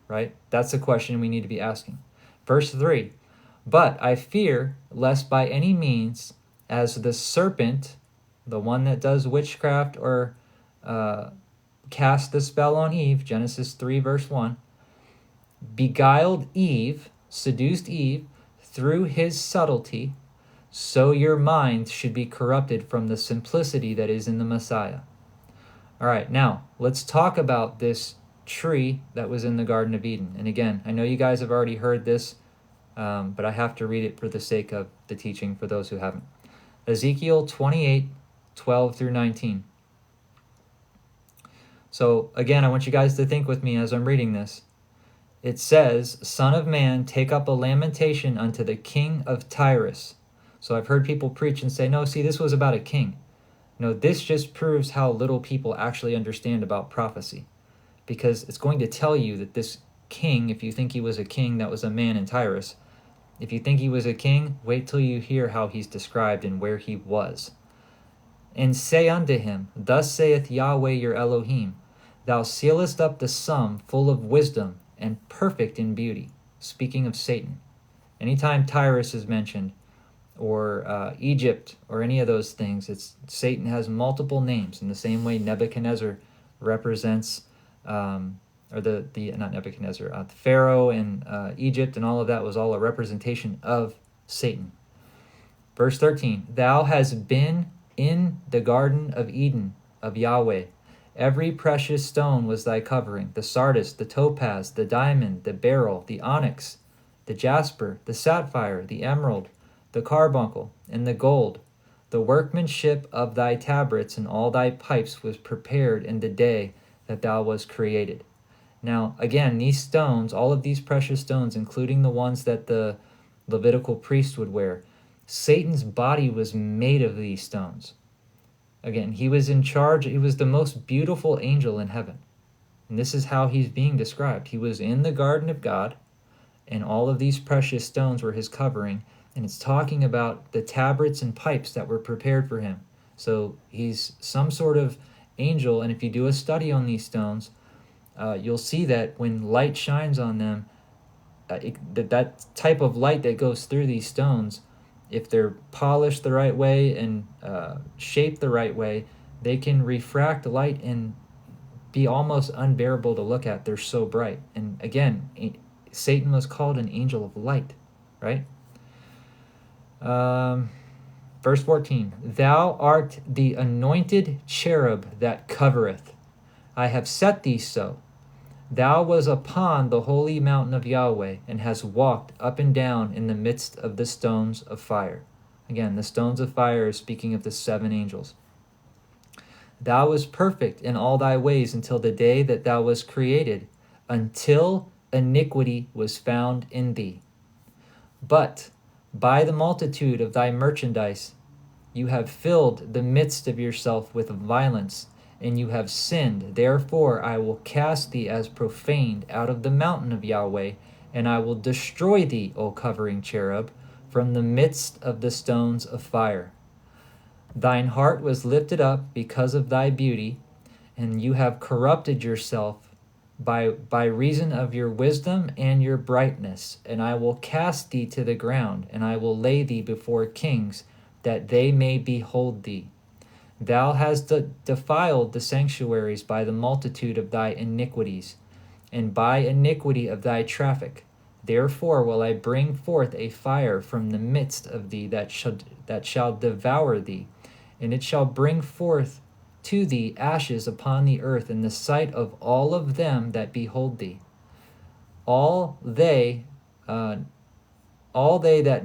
Right? That's the question we need to be asking. Verse 3, But I fear lest by any means, as the serpent, the one that does witchcraft or cast the spell on Eve, Genesis 3 verse 1, beguiled Eve, seduced Eve, through his subtlety, so your mind should be corrupted from the simplicity that is in the Messiah. All right, now let's talk about this tree that was in the Garden of Eden. And again, I know you guys have already heard this, but I have to read it for the sake of the teaching for those who haven't. Ezekiel 28, 12 through 19. So again, I want you guys to think with me as I'm reading this. It says, Son of man, take up a lamentation unto the king of Tyrus. So I've heard people preach and say, no, see, this was about a king. No, this just proves how little people actually understand about prophecy. Because it's going to tell you that this king, if you think he was a king that was a man in Tyrus, if you think he was a king, wait till you hear how he's described and where he was. And say unto him, Thus saith Yahweh your Elohim, Thou sealest up the sum full of wisdom and perfect in beauty. Speaking of Satan. Anytime Tyrus is mentioned, or Egypt, or any of those things, Satan has multiple names. In the same way Nebuchadnezzar represents, not Nebuchadnezzar, the Pharaoh and Egypt and all of that was all a representation of Satan. Verse 13, Thou hast been in the Garden of Eden of Yahweh. Every precious stone was thy covering, the sardius, the topaz, the diamond, the beryl, the onyx, the jasper, the sapphire, the emerald, the carbuncle, and the gold. The workmanship of thy tabrets and all thy pipes was prepared in the day that thou wast created. Now, again, these stones, all of these precious stones, including the ones that the Levitical priest would wear, Satan's body was made of these stones. Again, he was in charge. He was the most beautiful angel in heaven. And this is how he's being described. He was in the garden of God, and all of these precious stones were his covering. And it's talking about the tabrets and pipes that were prepared for him. So he's some sort of angel. And if you do a study on these stones, you'll see that when light shines on them, that type of light that goes through these stones, if they're polished the right way and shaped the right way, they can refract light and be almost unbearable to look at. They're so bright. And again, Satan was called an angel of light, right? Verse 14, thou art the anointed cherub that covereth. I have set thee so. Thou was upon the holy mountain of Yahweh, and hast walked up and down in the midst of the stones of fire. Again, the stones of fire is speaking of the 7 angels. Thou was perfect in all thy ways until the day that thou was created, until iniquity was found in thee. But by the multitude of thy merchandise you have filled the midst of yourself with violence, and you have sinned. Therefore I will cast thee as profaned out of the mountain of Yahweh, and I will destroy thee, O covering cherub, from the midst of the stones of fire. Thine heart was lifted up because of thy beauty, and you have corrupted yourself by reason of your wisdom and your brightness. And I will cast thee to the ground, and I will lay thee before kings, that they may behold thee. Thou hast defiled the sanctuaries by the multitude of thy iniquities, and by iniquity of thy traffic. Therefore will I bring forth a fire from the midst of thee that shall devour thee, and it shall bring forth to thee ashes upon the earth in the sight of all of them that behold thee. All they that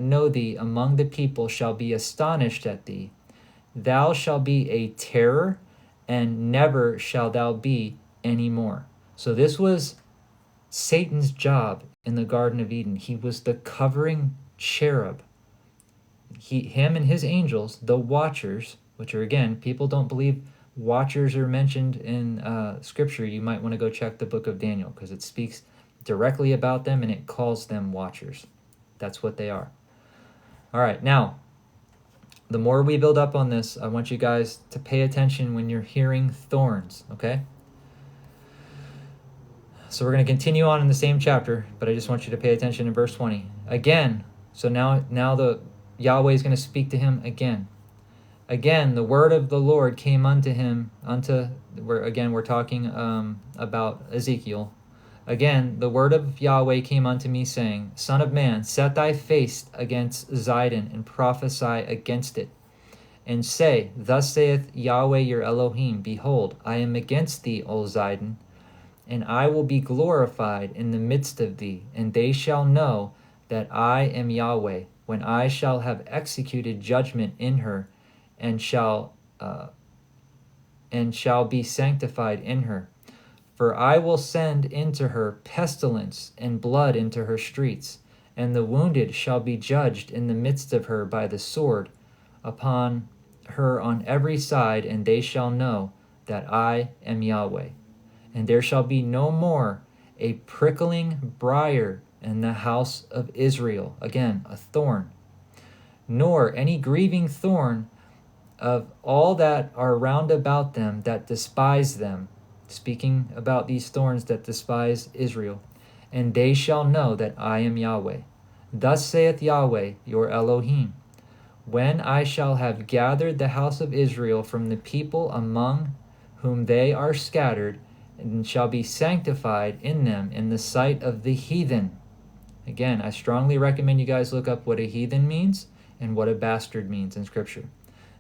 know thee among the people shall be astonished at thee. Thou shalt be a terror, and never shall thou be any more. So this was Satan's job in the Garden of Eden. He was the covering cherub. Him and his angels, the watchers, which are, again, people don't believe watchers are mentioned in Scripture. You might want to go check the book of Daniel, because it speaks directly about them and it calls them watchers. That's what they are. All right, now, the more we build up on this, I want you guys to pay attention when you're hearing thorns, okay? So we're going to continue on in the same chapter, but I just want you to pay attention in verse 20. Again, so now the Yahweh is going to speak to him again. Again, the word of the Lord came unto him, we're talking about Ezekiel. Again, the word of Yahweh came unto me, saying, Son of man, set thy face against Zidon, and prophesy against it. And say, Thus saith Yahweh your Elohim, Behold, I am against thee, O Zidon, and I will be glorified in the midst of thee, and they shall know that I am Yahweh, when I shall have executed judgment in her, and shall be sanctified in her. For I will send into her pestilence and blood into her streets, and the wounded shall be judged in the midst of her by the sword upon her on every side, and they shall know that I am Yahweh. And there shall be no more a prickling briar in the house of Israel, again, a thorn, nor any grieving thorn of all that are round about them that despise them, speaking about these thorns that despise Israel. And they shall know that I am Yahweh. Thus saith Yahweh your Elohim, when I shall have gathered the house of Israel from the people among whom they are scattered, and shall be sanctified in them in the sight of the heathen. Again, I strongly recommend you guys look up what a heathen means and what a bastard means in Scripture.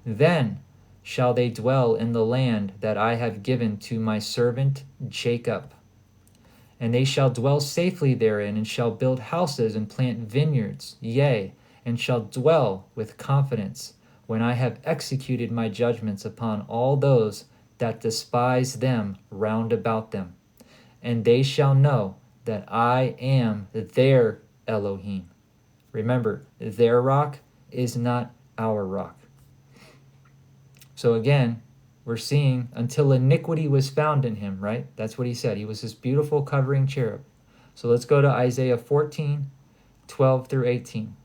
Then shall they dwell in the land that I have given to my servant Jacob. And they shall dwell safely therein, and shall build houses and plant vineyards, yea, and shall dwell with confidence, when I have executed my judgments upon all those that despise them round about them. and they shall know that I am their Elohim. Remember, their rock is not our rock. So again, we're seeing until iniquity was found in him, right? That's what he said. He was this beautiful covering cherub. So let's go to Isaiah 14, 12 through 18.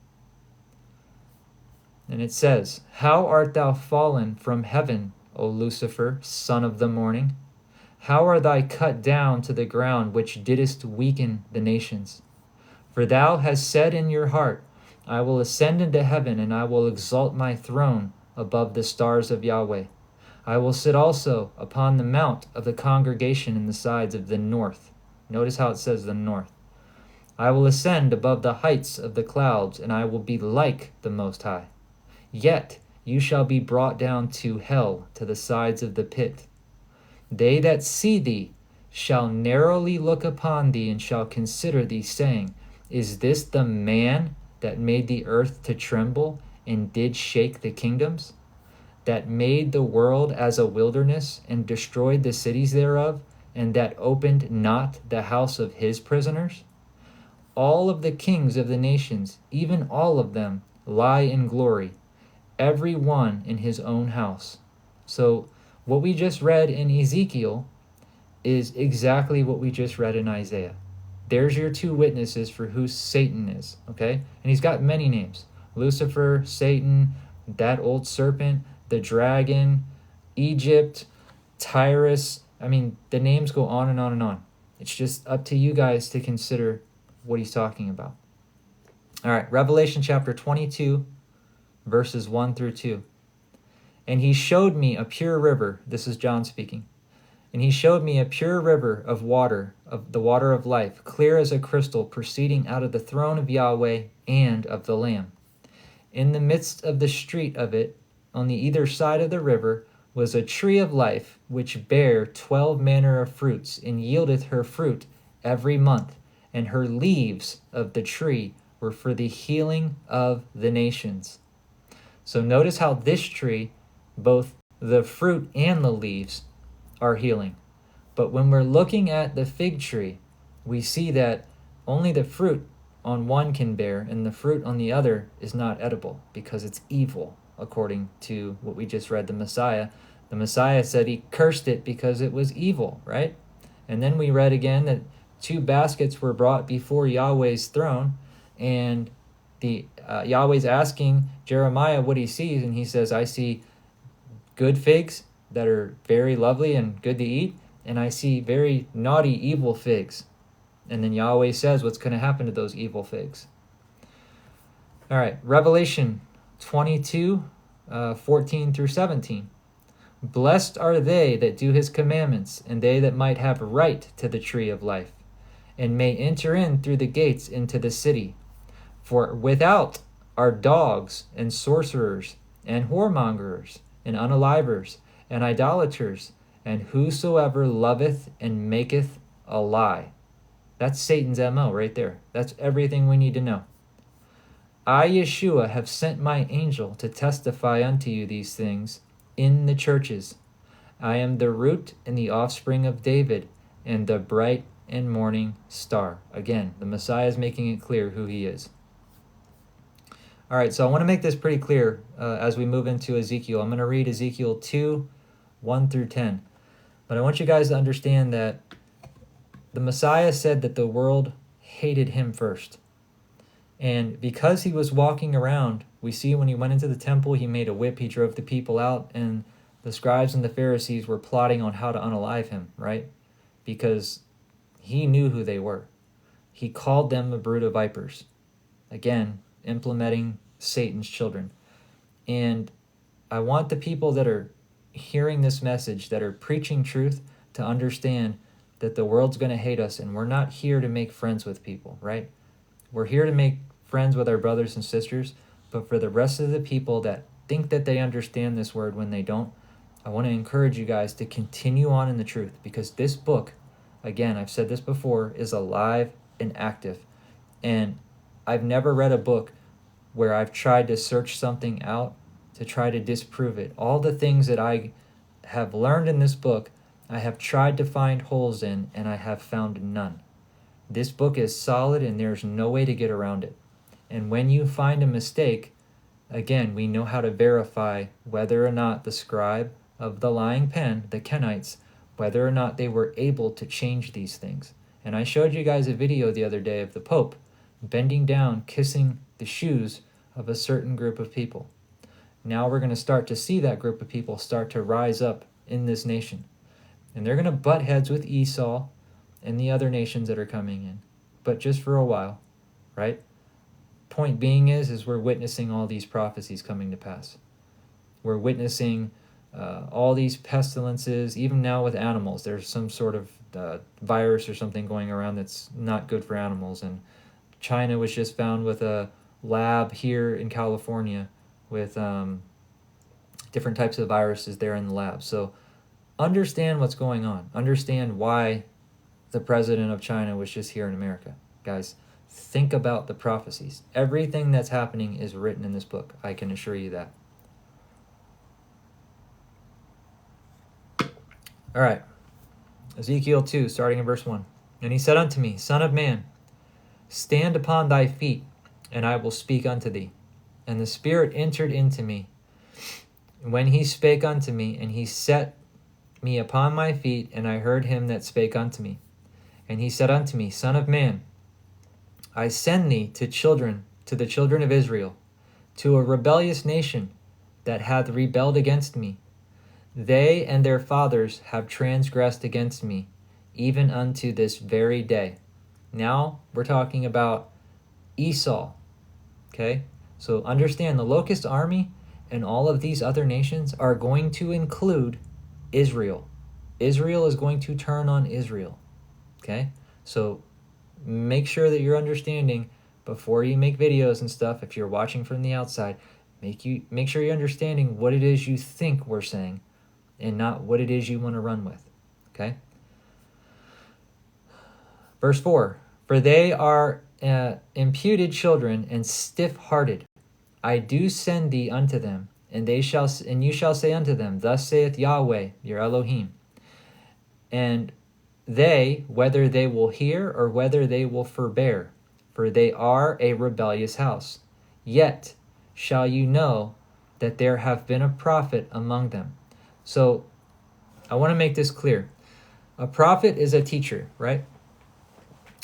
And it says, How art thou fallen from heaven, O Lucifer, son of the morning? How are thy cut down to the ground, which didst weaken the nations? For thou hast said in your heart, I will ascend into heaven, and I will exalt my throne above the stars of Yahweh. I will sit also upon the mount of the congregation in the sides of the north. Notice how it says the north. I will ascend above the heights of the clouds, and I will be like the Most High. Yet you shall be brought down to hell, to the sides of the pit. They that see thee shall narrowly look upon thee, and shall consider thee, saying, Is this the man that made the earth to tremble, and did shake the kingdoms? That made the world as a wilderness, and destroyed the cities thereof, and that opened not the house of his prisoners? All of the kings of the nations, even all of them, lie in glory, every one in his own house. So what we just read in Ezekiel is exactly what we just read in Isaiah. There's your two witnesses for who Satan is, okay? And he's got many names. Lucifer, Satan, that old serpent, the dragon, Egypt, Tyrus. I mean, the names go on and on and on. It's just up to you guys to consider what he's talking about. All right, Revelation chapter 22, verses 1 through 2. And he showed me a pure river. This is John speaking. And he showed me a pure river of water, of the water of life, clear as a crystal, proceeding out of the throne of Yahweh and of the Lamb. In the midst of the street of it, on the either side of the river, was a tree of life, which bare 12 manner of fruits, and yieldeth her fruit every month. And her leaves of the tree were for the healing of the nations. So notice how this tree, both the fruit and the leaves, are healing. But when we're looking at the fig tree, we see that only the fruit on one can bear, and the fruit on the other is not edible because it's evil, according to what we just read, the Messiah. The Messiah said he cursed it because it was evil, right? And then we read again that 2 baskets were brought before Yahweh's throne, and the Yahweh's asking Jeremiah what he sees, and he says, I see good figs that are very lovely and good to eat, and I see very naughty, evil figs. And then Yahweh says what's going to happen to those evil figs. All right, Revelation 22, 14 through 17. Blessed are they that do his commandments, and they that might have right to the tree of life, and may enter in through the gates into the city. For without are dogs, and sorcerers, and whoremongers, and unalivers, and idolaters, and whosoever loveth and maketh a lie. That's Satan's MO right there. That's everything we need to know. I, Yeshua, have sent my angel to testify unto you these things in the churches. I am the root and the offspring of David, and the bright and morning star. Again, the Messiah is making it clear who he is. All right, so I want to make this pretty clear as we move into Ezekiel. I'm going to read Ezekiel 2, 1 through 10. But I want you guys to understand that the Messiah said that the world hated him first. And because he was walking around, we see when he went into the temple, he made a whip, he drove the people out, and the scribes and the Pharisees were plotting on how to unalive him, right? Because he knew who they were. He called them a brood of vipers. Again, implementing Satan's children. And I want the people that are hearing this message, that are preaching truth, to understand that the world's going to hate us, and we're not here to make friends with people, right? We're here to make friends with our brothers and sisters, but for the rest of the people that think that they understand this word when they don't, I want to encourage you guys to continue on in the truth, because this book, again, I've said this before, is alive and active. And I've never read a book where I've tried to search something out to try to disprove it. All the things that I have learned in this book, I have tried to find holes in, and I have found none. This book is solid, and there's no way to get around it. And when you find a mistake, again, we know how to verify whether or not the scribe of the lying pen, the Kenites, whether or not they were able to change these things. And I showed you guys a video the other day of the Pope bending down, kissing the shoes of a certain group of people. Now we're going to start to see that group of people start to rise up in this nation. And they're going to butt heads with Esau and the other nations that are coming in. But just for a while, right? Point being is we're witnessing all these prophecies coming to pass. We're witnessing all these pestilences, even now with animals. There's some sort of virus or something going around that's not good for animals. And China was just found with a lab here in California with different types of viruses there in the lab. So understand what's going on. Understand why the president of China was just here in America. Guys, think about the prophecies. Everything that's happening is written in this book. I can assure you that. All right. Ezekiel 2, starting in verse 1. And he said unto me, Son of man, stand upon thy feet, and I will speak unto thee. And the Spirit entered into me. When he spake unto me, and he set me upon my feet, and I heard him that spake unto me. And he said unto me, Son of man, I send thee to the children of Israel, to a rebellious nation that hath rebelled against me. They and their fathers have transgressed against me, even unto this very day. Now we're talking about Esau. Okay? So understand the locust army and all of these other nations are going to include Israel. Israel is going to turn on Israel. Okay? So make sure that you're understanding before you make videos and stuff. If you're watching from the outside, make sure you're understanding what it is you think we're saying and not what it is you want to run with. Okay? Verse 4, for they are imputed children and stiff-hearted. I do send thee unto them, and you shall say unto them, Thus saith Yahweh, your Elohim. And they, whether they will hear or whether they will forbear, for they are a rebellious house. Yet shall you know that there have been a prophet among them. So I want to make this clear. A prophet is a teacher, right?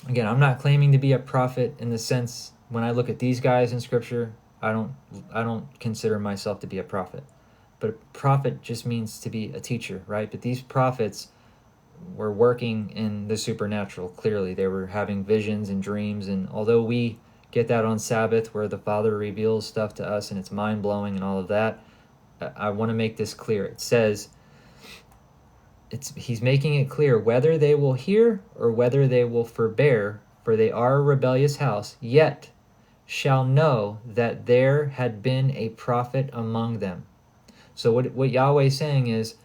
Again, I'm not claiming to be a prophet in the sense when I look at these guys in Scripture, I don't consider myself to be a prophet. But a prophet just means to be a teacher, right? But these prophets were working in the supernatural. Clearly, they were having visions and dreams. And although we get that on Sabbath where the Father reveals stuff to us and it's mind-blowing and all of that, I want to make this clear. It says, he's making it clear whether they will hear or whether they will forbear, for they are a rebellious house, yet shall know that there had been a prophet among them. So what Yahweh is saying is,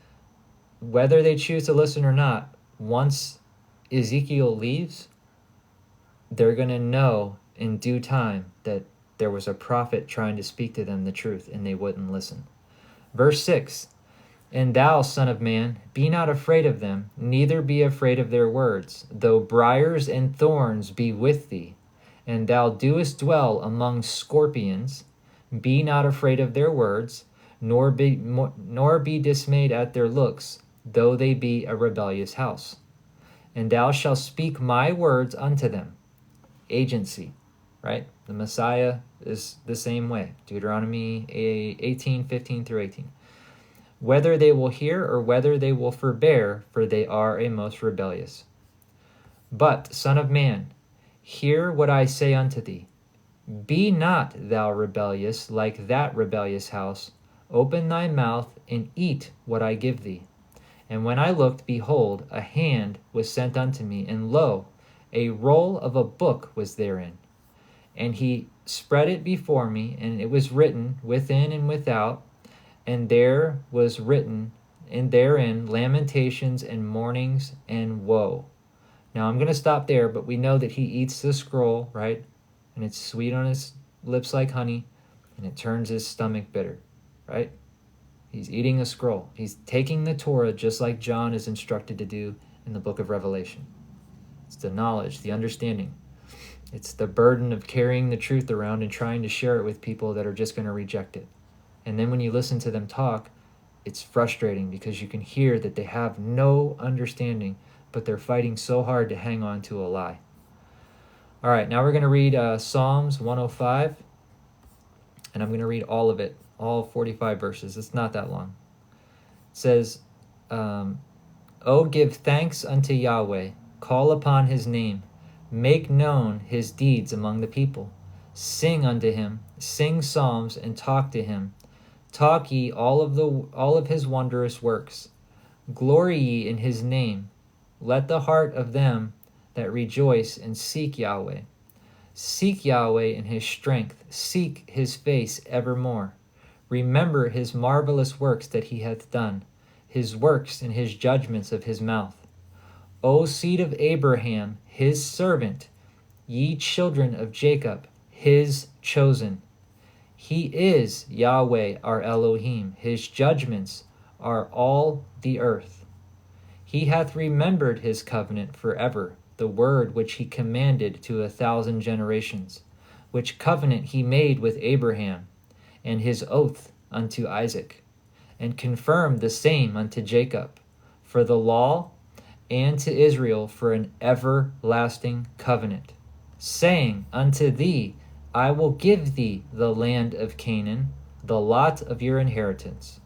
whether they choose to listen or not, once Ezekiel leaves, they're going to know in due time that there was a prophet trying to speak to them the truth, and they wouldn't listen. Verse 6, and thou, son of man, be not afraid of them, neither be afraid of their words, though briars and thorns be with thee, and thou doest dwell among scorpions, be not afraid of their words, nor be dismayed at their looks, though they be a rebellious house. And thou shalt speak my words unto them. Agency, right? The Messiah is the same way. Deuteronomy 18, 15 through 18. Whether they will hear or whether they will forbear, for they are a most rebellious. But, son of man, hear what I say unto thee. Be not thou rebellious like that rebellious house. Open thy mouth and eat what I give thee. And when I looked, behold, a hand was sent unto me, and lo, a roll of a book was therein. And he spread it before me, and it was written within and without, and there was written and therein lamentations and mournings and woe. Now I'm going to stop there, but we know that he eats the scroll, right? And it's sweet on his lips like honey, and it turns his stomach bitter, right? He's eating a scroll. He's taking the Torah just like John is instructed to do in the book of Revelation. It's the knowledge, the understanding. It's the burden of carrying the truth around and trying to share it with people that are just going to reject it. And then when you listen to them talk, it's frustrating because you can hear that they have no understanding, but they're fighting so hard to hang on to a lie. All right, now we're going to read Psalms 105, and I'm going to read all of it, all 45 verses. It's not that long. It says, "O give thanks unto Yahweh, call upon his name, make known his deeds among the people. Sing unto him, sing psalms, and talk to him. Talk ye all of his wondrous works. Glory ye in his name. Let the heart of them that rejoice and seek Yahweh. Seek Yahweh in his strength, seek his face evermore. Remember his marvelous works that he hath done, his works and his judgments of his mouth. O seed of Abraham, his servant, ye children of Jacob, his chosen. He is Yahweh our Elohim, his judgments are all the earth. He hath remembered his covenant forever, the word which he commanded to 1,000 generations, which covenant he made with Abraham, and his oath unto Isaac, and confirmed the same unto Jacob, for the law, and to Israel for an everlasting covenant, saying unto thee, I will give thee the land of Canaan, the lot of your inheritance.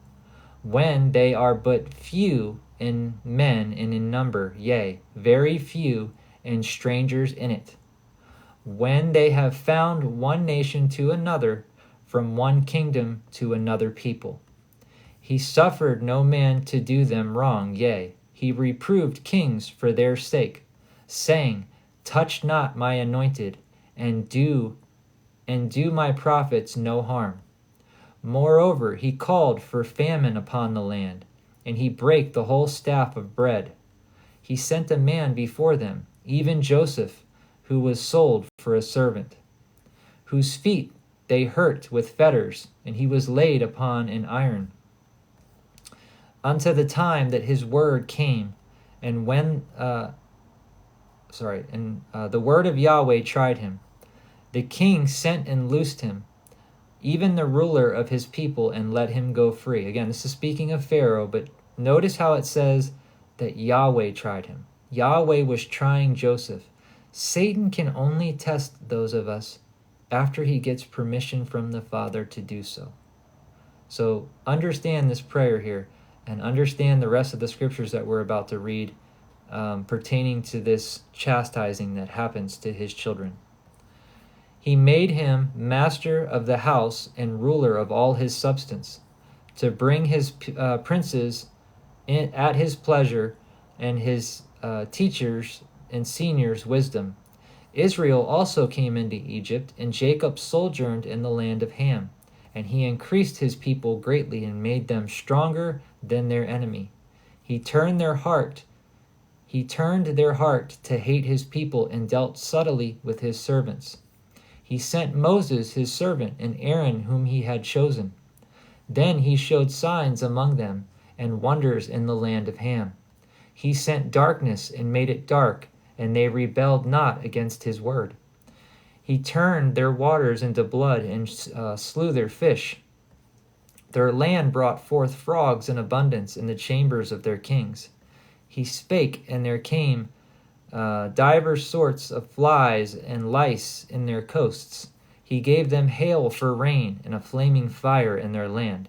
When they are but few in men and in number, yea, very few, and strangers in it. When they have found one nation to another, from one kingdom to another people. He suffered no man to do them wrong, yea, he reproved kings for their sake, saying, touch not my anointed, and do my prophets no harm. Moreover, he called for famine upon the land, and he brake the whole staff of bread. He sent a man before them, even Joseph, who was sold for a servant, whose feet they hurt with fetters, and he was laid upon an iron, unto the time that his word came, and when the word of Yahweh tried him. The king sent and loosed him, even the ruler of his people, and let him go free. Again, this is speaking of Pharaoh, but notice how it says that Yahweh tried him. Yahweh was trying Joseph. Satan can only test those of us after he gets permission from the Father to do so. So understand this prayer here, and understand the rest of the scriptures that we're about to read pertaining to this chastising that happens to his children. He made him master of the house and ruler of all his substance, to bring his princes at his pleasure, and his teachers and seniors wisdom. Israel also came into Egypt, and Jacob sojourned in the land of Ham. And he increased his people greatly and made them stronger than their enemy. He turned their heart to hate his people, and dealt subtly with his servants. He sent Moses his servant, and Aaron whom he had chosen. Then he showed signs among them, and wonders in the land of Ham. He sent darkness and made it dark, and they rebelled not against his word. He turned their waters into blood, and slew their fish. Their land brought forth frogs in abundance in the chambers of their kings. He spake, and there came divers sorts of flies and lice in their coasts. He gave them hail for rain, and a flaming fire in their land.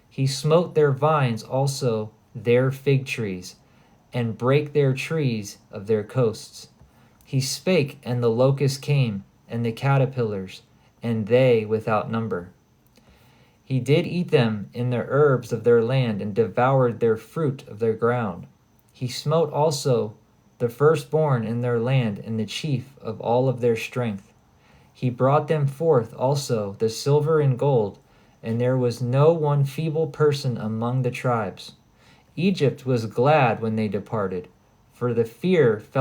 He smote their vines also, their fig trees, and brake their trees of their coasts. He spake, and the locusts came, and the caterpillars, and they without number. He did eat them in the herbs of their land, and devoured their fruit of their ground. He smote also the firstborn in their land, and the chief of all of their strength. He brought them forth also the silver and gold, and there was no one feeble person among the tribes. Egypt was glad when they departed, for the fear of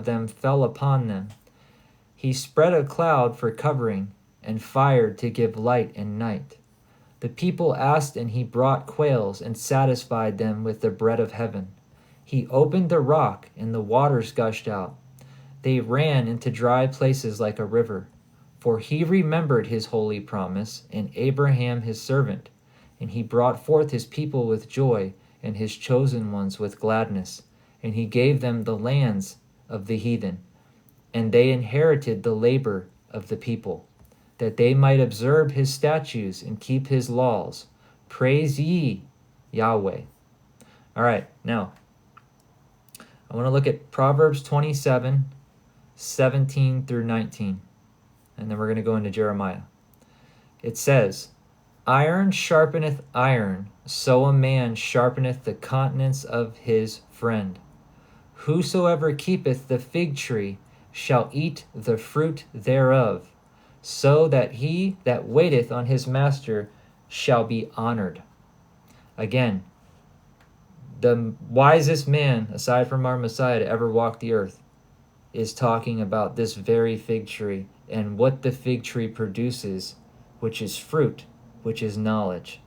them fell upon them. He spread a cloud for covering, and fire to give light in night. The people asked, and he brought quails and satisfied them with the bread of heaven. He opened the rock, and the waters gushed out. They ran into dry places like a river. For he remembered his holy promise, and Abraham his servant. And he brought forth his people with joy, and his chosen ones with gladness. And he gave them the lands of the heathen, and they inherited the labor of the people, that they might observe his statutes and keep his laws. Praise ye Yahweh. All right, now I want to look at Proverbs 27, 17 through 19, and then we're going to go into Jeremiah. It says, Iron sharpeneth iron, so a man sharpeneth the countenance of his friend. Whosoever keepeth the fig tree shall eat the fruit thereof, so that he that waiteth on his master shall be honored. Again, the wisest man, aside from our Messiah, to ever walk the earth, is talking about this very fig tree and what the fig tree produces, which is fruit, which is knowledge.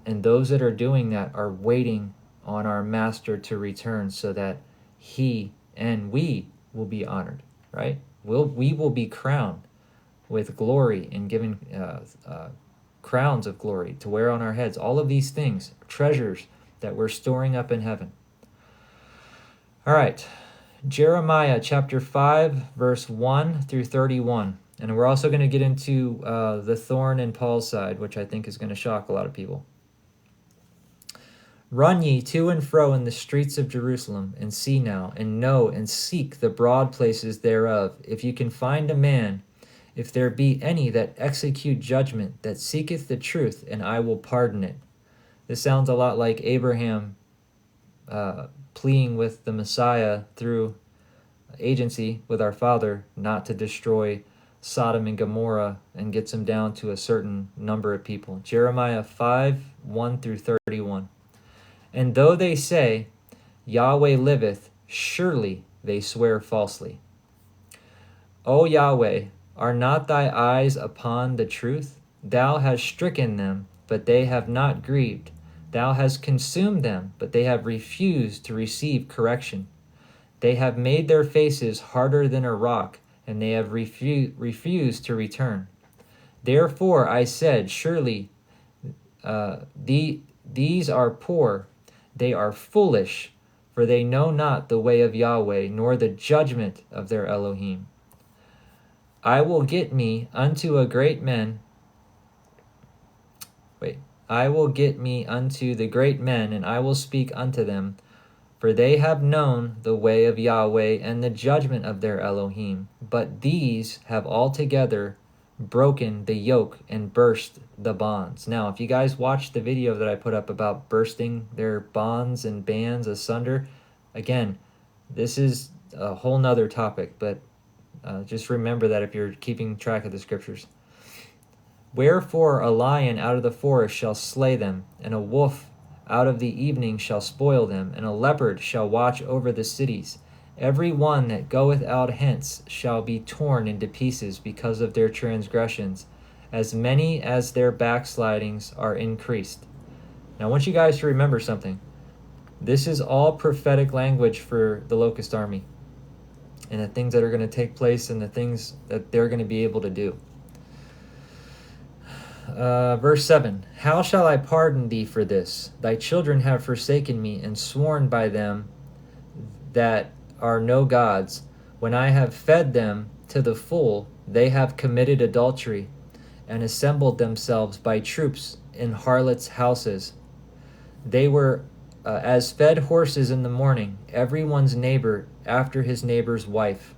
And those that are doing that are waiting on our master to return so that he and we will be honored, right? We will be crowned with glory and given crowns of glory to wear on our heads. All of these things, treasures that we're storing up in heaven. All right, Jeremiah chapter 5, verse 1 through 31. And we're also going to get into the thorn in Paul's side, which I think is going to shock a lot of people. Run ye to and fro in the streets of Jerusalem, and see now, and know, and seek the broad places thereof, if you can find a man, if there be any that execute judgment, that seeketh the truth, and I will pardon it. This sounds a lot like Abraham pleading with the Messiah through agency with our Father not to destroy Sodom and Gomorrah and gets them down to a certain number of people. Jeremiah 5, 1 through 31. And though they say, Yahweh liveth, surely they swear falsely. O Yahweh, are not thy eyes upon the truth? Thou hast stricken them, but they have not grieved. Thou hast consumed them, but they have refused to receive correction. They have made their faces harder than a rock, and they have refused to return. Therefore I said, surely these are poor, they are foolish, for they know not the way of Yahweh, nor the judgment of their Elohim. I will get me unto the great men, and I will speak unto them, for they have known the way of Yahweh and the judgment of their Elohim. But these have altogether broken the yoke and burst the bonds. Now, if you guys watched the video that I put up about bursting their bonds and bands asunder, again, this is a whole nother topic, but just remember that if you're keeping track of the scriptures. Wherefore a lion out of the forest shall slay them, and a wolf out of the evening shall spoil them, and a leopard shall watch over the cities. Every one that goeth out hence shall be torn into pieces because of their transgressions, as many as their backslidings are increased. Now I want you guys to remember something. This is all prophetic language for the locust army, and the things that are going to take place and the things that they're going to be able to do. Verse 7, How shall I pardon thee for this? Thy children have forsaken me, and sworn by them that are no gods. When I have fed them to the full, they have committed adultery, and assembled themselves by troops in harlots' houses. They were as fed horses in the morning, every one's neighbor after his neighbor's wife.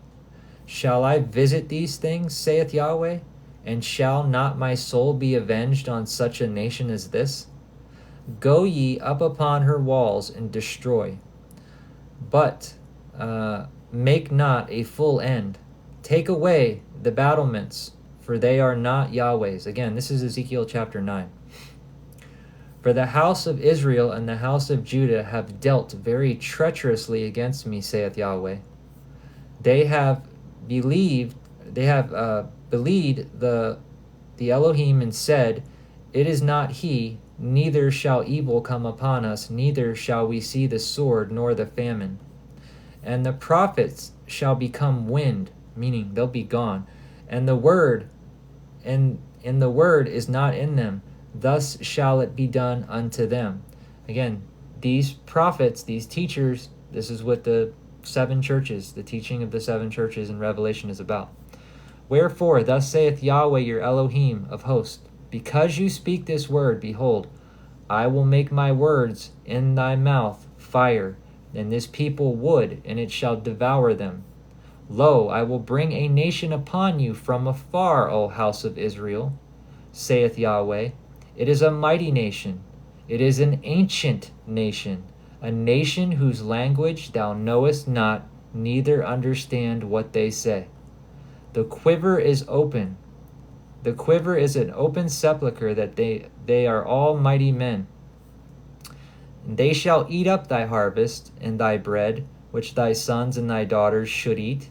Shall I visit these things, saith Yahweh? And shall not my soul be avenged on such a nation as this? Go ye up upon her walls and destroy. But make not a full end. Take away the battlements, for they are not Yahweh's. Again, this is Ezekiel chapter 9. For the house of Israel and the house of Judah have dealt very treacherously against me, saith Yahweh. They have believed the Elohim and said, It is not he, neither shall evil come upon us, neither shall we see the sword nor the famine. And the prophets shall become wind, meaning they'll be gone, and the word and the word is not in them. Thus shall it be done unto them. Again, these prophets, these teachers, this is what the seven churches, the teaching of the seven churches in Revelation is about. Wherefore, thus saith Yahweh your Elohim of hosts, because you speak this word, behold, I will make my words in thy mouth fire, and this people wood, and it shall devour them. Lo, I will bring a nation upon you from afar, O house of Israel, saith Yahweh. It is a mighty nation. It is an ancient nation, a nation whose language thou knowest not, neither understand what they say. The quiver is open. The quiver is an open sepulchre, that they are all mighty men. And they shall eat up thy harvest and thy bread, which thy sons and thy daughters should eat.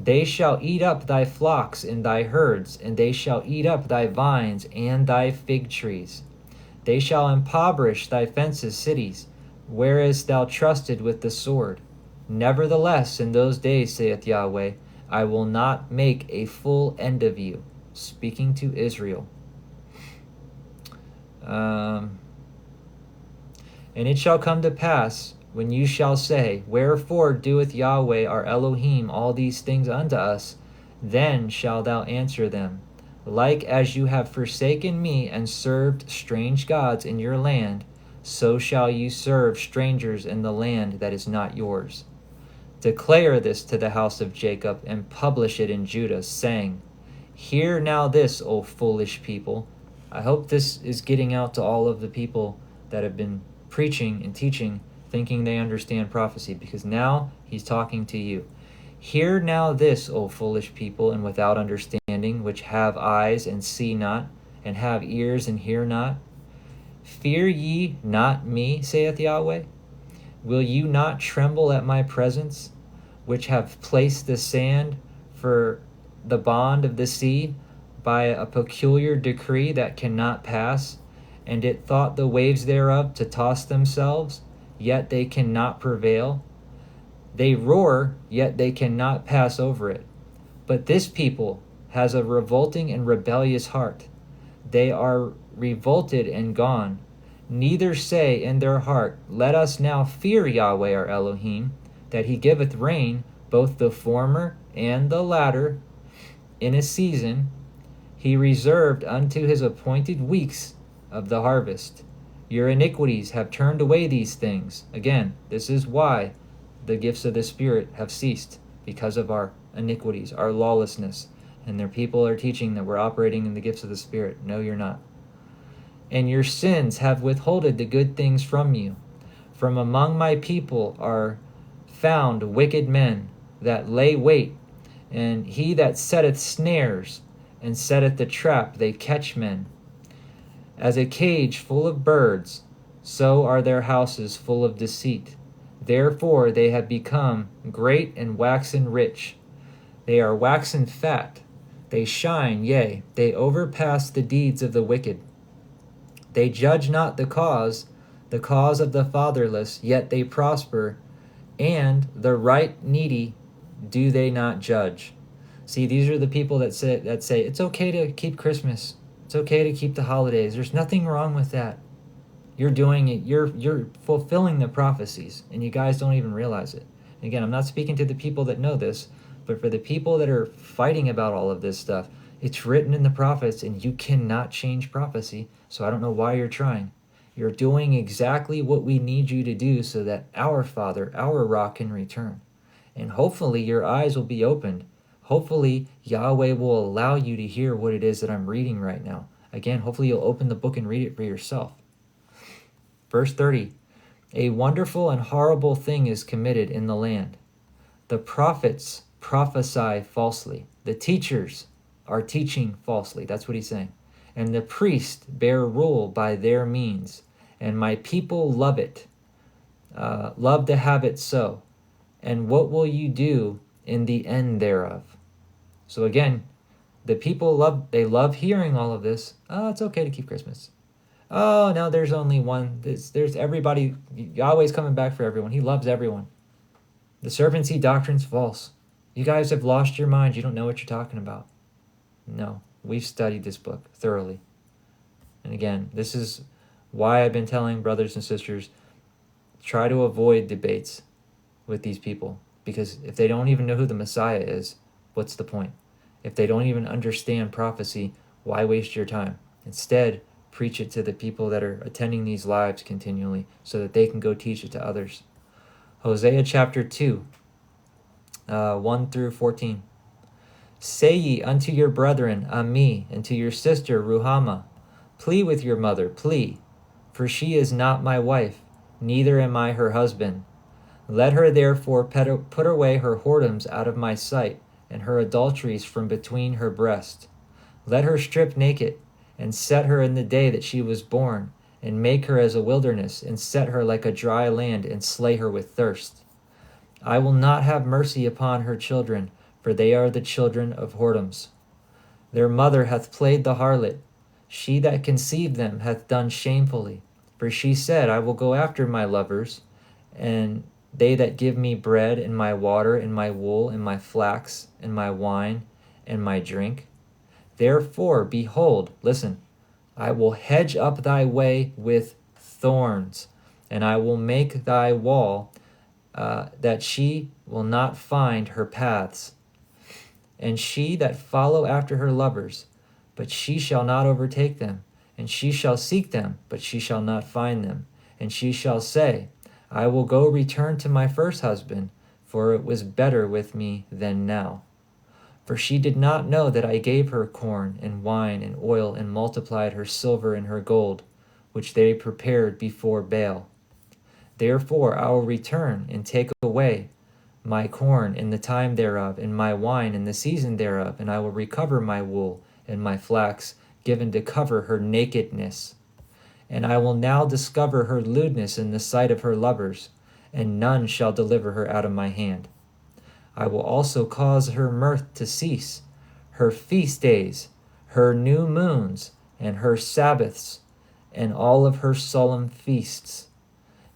They shall eat up thy flocks and thy herds, and they shall eat up thy vines and thy fig trees. They shall impoverish thy fences cities, whereas thou trusted with the sword. Nevertheless, in those days, saith Yahweh, I will not make a full end of you. Speaking to Israel. And it shall come to pass, when you shall say, Wherefore doeth Yahweh our Elohim all these things unto us? Then shalt thou answer them, Like as you have forsaken me and served strange gods in your land, so shall you serve strangers in the land that is not yours. Declare this to the house of Jacob, and publish it in Judah, saying, Hear now this, O foolish people. I hope this is getting out to all of the people that have been preaching and teaching, thinking they understand prophecy, because now he's talking to you. Hear now this, O foolish people, and without understanding, which have eyes and see not, and have ears and hear not. Fear ye not me, saith Yahweh? Will you not tremble at my presence, which have placed the sand for the bond of the sea by a peculiar decree that cannot pass, and it thought the waves thereof to toss themselves, yet they cannot prevail? They roar, yet they cannot pass over it. But this people has a revolting and rebellious heart. They are revolted and gone. Neither say in their heart, Let us now fear Yahweh our Elohim, that he giveth rain, both the former and the latter, in a season. He reserved unto his appointed weeks of the harvest. Your iniquities have turned away these things. Again, this is why the gifts of the Spirit have ceased, because of our iniquities, our lawlessness. And their people are teaching that we're operating in the gifts of the Spirit. No, you're not. And your sins have withholded the good things from you. From among my people are found wicked men that lay wait, and he that setteth snares and setteth the trap, they catch men. As a cage full of birds, so are their houses full of deceit. Therefore they have become great and waxen rich. They are waxen fat. They shine, yea, they overpass the deeds of the wicked. They judge not the cause of the fatherless, yet they prosper, and the right needy do they not judge. See, these are the people that say it's okay to keep Christmas. It's okay to keep the holidays. There's nothing wrong with that. You're doing it. You're fulfilling the prophecies, and you guys don't even realize it. And again, I'm not speaking to the people that know this, but for the people that are fighting about all of this stuff, it's written in the prophets, and you cannot change prophecy. So I don't know why you're trying. You're doing exactly what we need you to do so that our Father, our rock, can return. And hopefully your eyes will be opened. Hopefully Yahweh will allow you to hear what it is that I'm reading right now. Again, hopefully you'll open the book and read it for yourself. Verse 30, a wonderful and horrible thing is committed in the land. The prophets prophesy falsely. The teachers are teaching falsely. That's what he's saying. And the priests bear rule by their means. And my people love it, love to have it so. And what will you do in the end thereof? So again, The people love hearing all of this. Oh, it's okay to keep Christmas. Oh, no, there's only one. There's everybody. Yahweh's coming back for everyone. He loves everyone. The serpent seed doctrine's false. You guys have lost your mind. You don't know what you're talking about. No, we've studied this book thoroughly. And again, this is why I've been telling brothers and sisters, try to avoid debates with these people. Because if they don't even know who the Messiah is, what's the point? If they don't even understand prophecy, why waste your time? Instead, preach it to the people that are attending these lives continually so that they can go teach it to others. Hosea chapter 2, 1 through 14. Say ye unto your brethren, Ami, and to your sister, Ruhamah, plead with your mother, plead, for she is not my wife, neither am I her husband. Let her therefore put away her whoredoms out of my sight, and her adulteries from between her breast. Let her strip naked, and set her in the day that she was born, and make her as a wilderness, and set her like a dry land, and slay her with thirst. I will not have mercy upon her children, for they are the children of whoredoms. Their mother hath played the harlot. She that conceived them hath done shamefully. For she said, I will go after my lovers, and they that give me bread and my water and my wool and my flax and my wine and my drink. Therefore, behold, listen, I will hedge up thy way with thorns, and I will make thy wall that she will not find her paths. And she that follow after her lovers, but she shall not overtake them. And she shall seek them, but she shall not find them. And she shall say, I will go return to my first husband, for it was better with me than now. For she did not know that I gave her corn and wine and oil, and multiplied her silver and her gold, which they prepared before Baal. Therefore I will return and take away my corn in the time thereof, and my wine in the season thereof, and I will recover my wool and my flax, given to cover her nakedness. And I will now discover her lewdness in the sight of her lovers, and none shall deliver her out of my hand. I will also cause her mirth to cease, her feast days, her new moons, and her Sabbaths, and all of her solemn feasts.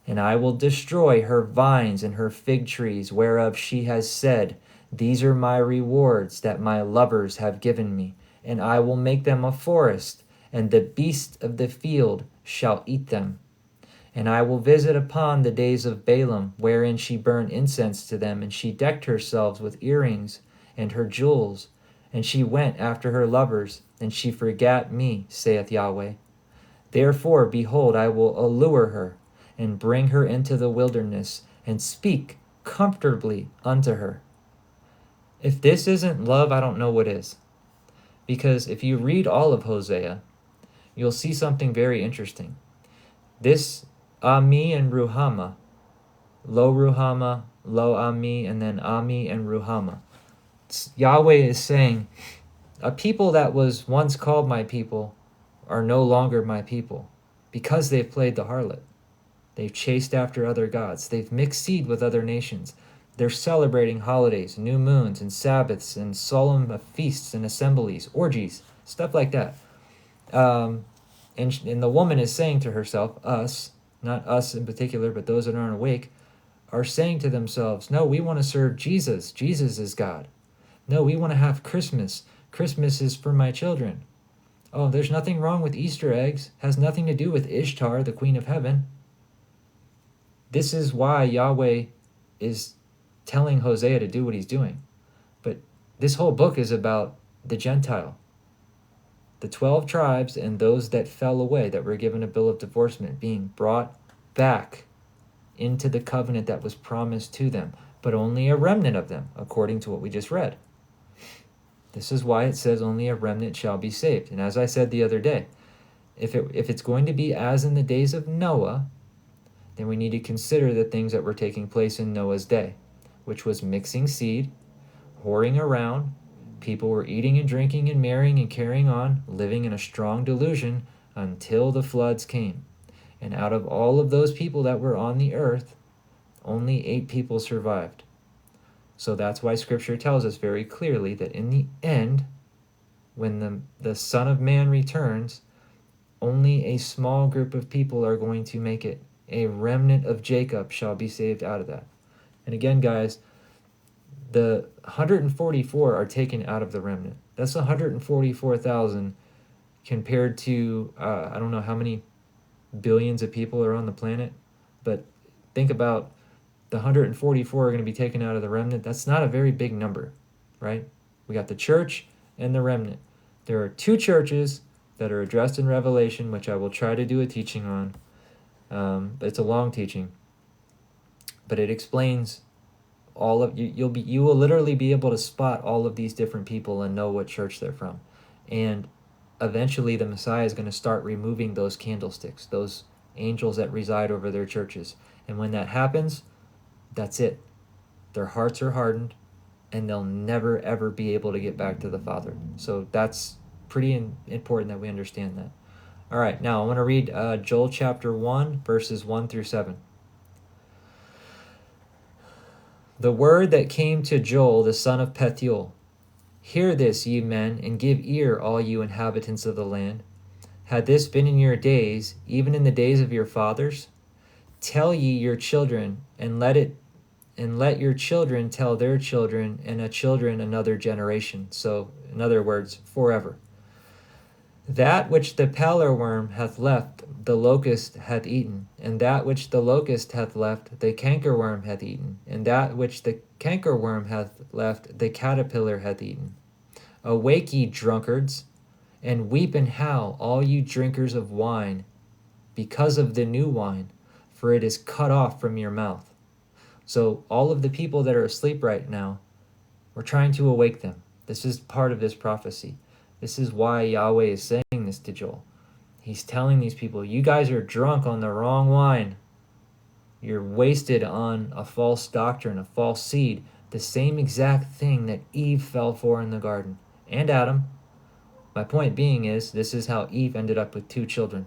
And I will destroy her vines and her fig trees, whereof she has said, These are my rewards that my lovers have given me, and I will make them a forest, and the beasts of the field shall eat them. And I will visit upon the days of Balaam, wherein she burned incense to them, and she decked herself with earrings and her jewels, and she went after her lovers, and she forgat me, saith Yahweh. Therefore, behold, I will allure her, and bring her into the wilderness, and speak comfortably unto her. If this isn't love, I don't know what is. Because if you read all of Hosea, you'll see something very interesting. This Ami and Ruhamah, Lo Ruhamah, Lo Ami, and then Ami and Ruhamah. Yahweh is saying, a people that was once called my people are no longer my people, because they've played the harlot. They've chased after other gods. They've mixed seed with other nations. They're celebrating holidays, new moons, and Sabbaths, and solemn feasts and assemblies, orgies, stuff like that. And the woman is saying to herself, us, not us in particular, but those that aren't awake, are saying to themselves, no, we want to serve Jesus. Jesus is God. No, we want to have Christmas. Christmas is for my children. Oh, there's nothing wrong with Easter eggs. Has nothing to do with Ishtar, the queen of heaven. This is why Yahweh is telling Hosea to do what he's doing. But this whole book is about the Gentile. The 12 tribes and those that fell away, that were given a bill of divorcement, being brought back into the covenant that was promised to them, but only a remnant of them, according to what we just read. This is why it says only a remnant shall be saved. And as I said the other day, if it's going to be as in the days of Noah, then we need to consider the things that were taking place in Noah's day, which was mixing seed, whoring around. People were eating and drinking and marrying and carrying on, living in a strong delusion until the floods came. And out of all of those people that were on the earth, only 8 people survived. So that's why Scripture tells us very clearly that in the end, when the Son of Man returns, only a small group of people are going to make it. A remnant of Jacob shall be saved out of that. And again, guys, the 144 are taken out of the remnant. That's 144,000 compared to, I don't know how many billions of people are on the planet, but think about the 144 are going to be taken out of the remnant. That's not a very big number, right? We got the church and the remnant. There are two churches that are addressed in Revelation, which I will try to do a teaching on. But it's a long teaching, but it explains all of you. You will literally be able to spot all of these different people and know what church they're from. And eventually the Messiah is going to start removing those candlesticks, those angels that reside over their churches. And when that happens, that's it. Their hearts are hardened and they'll never ever be able to get back to the Father. So that's pretty important that we understand that. All right, now I want to read Joel chapter 1, verses 1 through 7. The word that came to Joel, the son of Pethuel. Hear this, ye men, and give ear, all you inhabitants of the land. Had this been in your days, even in the days of your fathers? Tell ye your children, and let your children tell their children, and a children another generation. So, in other words, forever. That which the palmerworm hath left, the locust hath eaten, and that which the locust hath left, the cankerworm hath eaten, and that which the cankerworm hath left, the caterpillar hath eaten. Awake, ye drunkards, and weep and howl, all you drinkers of wine, because of the new wine, for it is cut off from your mouth. So all of the people that are asleep right now, we're trying to awake them. This is part of this prophecy. This is why Yahweh is saying this to Joel. He's telling these people, you guys are drunk on the wrong wine. You're wasted on a false doctrine, a false seed, the same exact thing that Eve fell for in the garden, and Adam. My point being is, this is how Eve ended up with 2 children.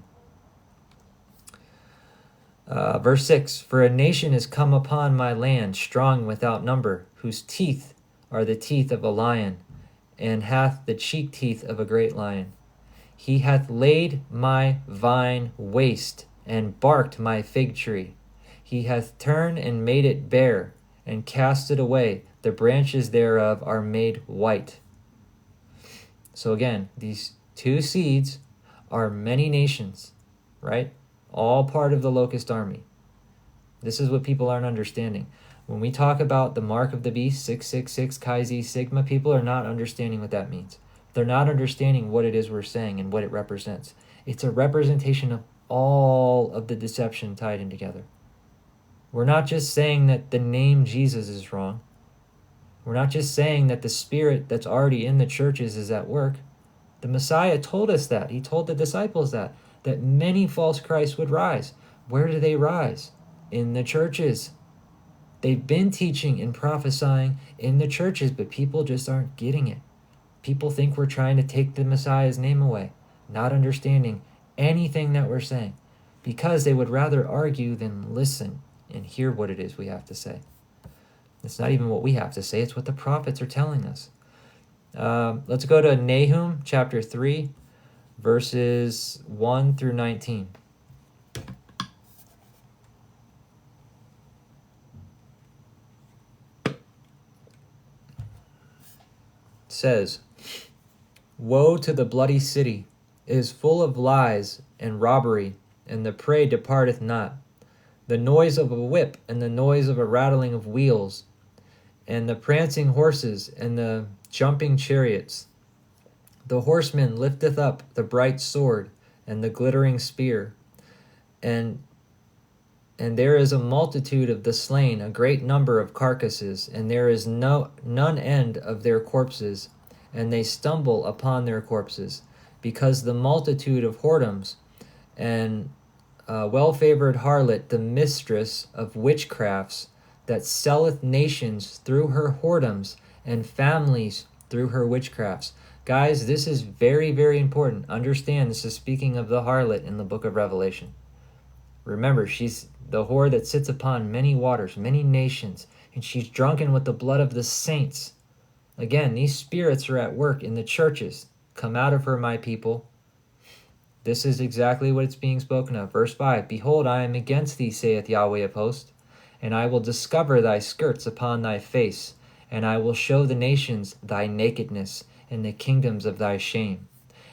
Verse 6, for a nation is come upon my land, strong without number, whose teeth are the teeth of a lion, and hath the cheek teeth of a great lion. He hath laid my vine waste, and barked my fig tree. He hath turned and made it bare, and cast it away. The branches thereof are made white. So again, these 2 seeds are many nations, right? All part of the locust army. This is what people aren't understanding. When we talk about the mark of the beast, 666, Chi Xi Sigma, people are not understanding what that means. They're not understanding what it is we're saying and what it represents. It's a representation of all of the deception tied in together. We're not just saying that the name Jesus is wrong. We're not just saying that the spirit that's already in the churches is at work. The Messiah told us that. He told the disciples that many false Christs would rise. Where do they rise? In the churches. They've been teaching and prophesying in the churches, but people just aren't getting it. People think we're trying to take the Messiah's name away, not understanding anything that we're saying, because they would rather argue than listen and hear what it is we have to say. It's not even what we have to say, it's what the prophets are telling us. Let's go to Nahum chapter 3, verses 1 through 19. Says, woe to the bloody city! It is full of lies and robbery, and the prey departeth not. The noise of a whip, and the noise of a rattling of wheels, and the prancing horses, and the jumping chariots. The horseman lifteth up the bright sword, and the glittering spear. And there is a multitude of the slain, a great number of carcasses, and there is none end of their corpses, and they stumble upon their corpses, because the multitude of whoredoms, and well-favored harlot, the mistress of witchcrafts, that selleth nations through her whoredoms, and families through her witchcrafts. Guys, this is very, very important. Understand, this is speaking of the harlot in the book of Revelation. Remember, she's the whore that sits upon many waters, many nations, and she's drunken with the blood of the saints. Again, these spirits are at work in the churches. come out of her, my people. This is exactly what it's being spoken of. Verse 5, Behold, I am against thee, saith Yahweh of hosts, and I will discover thy skirts upon thy face, and I will show the nations thy nakedness, and the kingdoms of thy shame.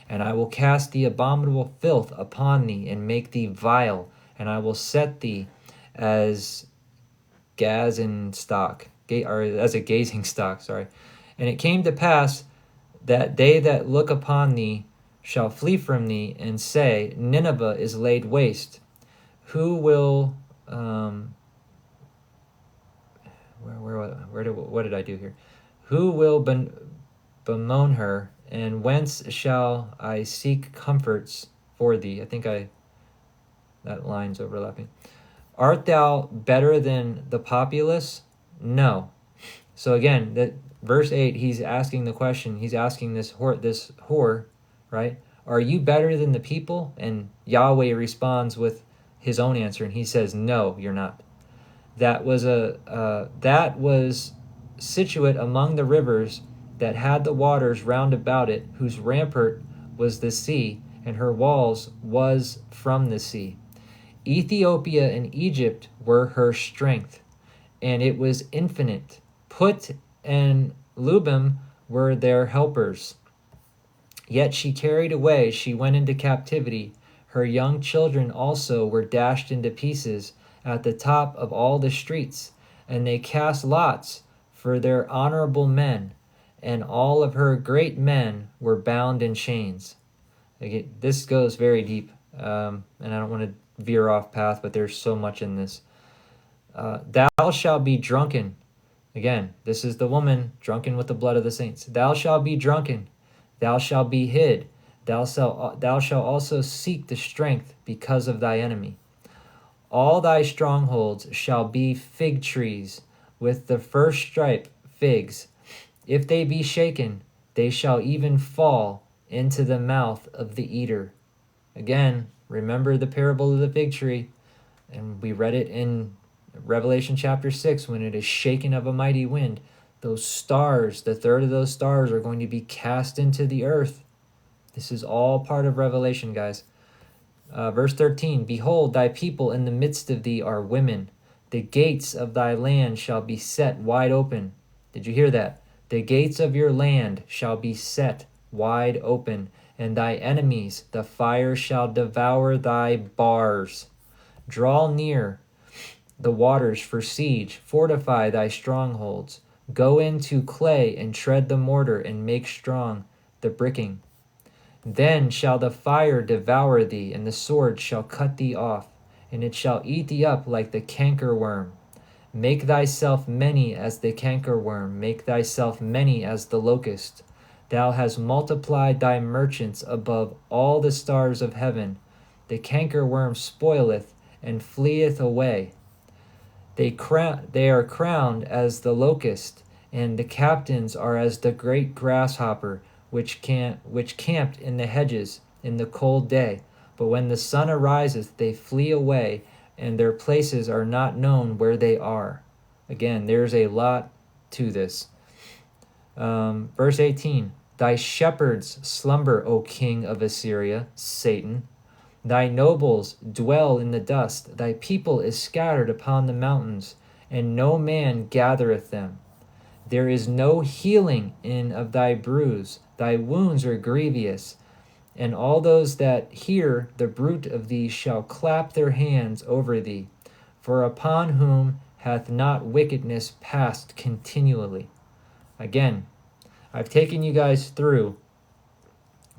And I will cast the abominable filth upon thee, and make thee vile, and I will set thee as gazing stock, or as a gazing stock, sorry. And it came to pass that they that look upon thee shall flee from thee, and say, Nineveh is laid waste. Who will, what did I do here? Who will bemoan her, and whence shall I seek comforts for thee? I think that line's overlapping. Art thou better than the populace? No. So again, that verse 8, he's asking the question. He's asking this whore, right? Are you better than the people? And Yahweh responds with his own answer, and he says, no, you're not. That was situate among the rivers that had the waters round about it, whose rampart was the sea, and her walls was from the sea. Ethiopia and Egypt were her strength, and it was infinite. Put and Lubim were their helpers. Yet she carried away, she went into captivity. Her young children also were dashed into pieces at the top of all the streets, and they cast lots for their honorable men, and all of her great men were bound in chains. Again, this goes very deep, and I don't want to veer off path, but there's so much in this. Thou shalt be drunken. Again, this is the woman drunken with the blood of the saints. Thou shalt be drunken. Thou shalt be hid. Thou shalt also seek the strength because of thy enemy. All thy strongholds shall be fig trees with the first stripe figs. If they be shaken, they shall even fall into the mouth of the eater. Again, remember the parable of the fig tree, and we read it in Revelation chapter 6 when it is shaken of a mighty wind. Those stars, the third of those stars, are going to be cast into the earth. This is all part of Revelation, guys. Verse 13, Behold, thy people in the midst of thee are women. The gates of thy land shall be set wide open. Did you hear that? The gates of your land shall be set wide open, and thy enemies, the fire shall devour thy bars. Draw near the waters for siege, fortify thy strongholds. Go into clay and tread the mortar, and make strong the bricking. Then shall the fire devour thee, and the sword shall cut thee off, and it shall eat thee up like the cankerworm. Make thyself many as the cankerworm, make thyself many as the locust. Thou hast multiplied thy merchants above all the stars of heaven. The cankerworm spoileth and fleeth away. They are crowned as the locust, and the captains are as the great grasshopper, which camped in the hedges in the cold day. But when the sun ariseth, they flee away, and their places are not known where they are. Again, there's a lot to this. Verse 18, Thy shepherds slumber, O king of Assyria, Satan. Thy nobles dwell in the dust. Thy people is scattered upon the mountains, and no man gathereth them. There is no healing in of thy bruise. Thy wounds are grievous. And all those that hear the bruit of thee shall clap their hands over thee. For upon whom hath not wickedness passed continually? Again, I've taken you guys through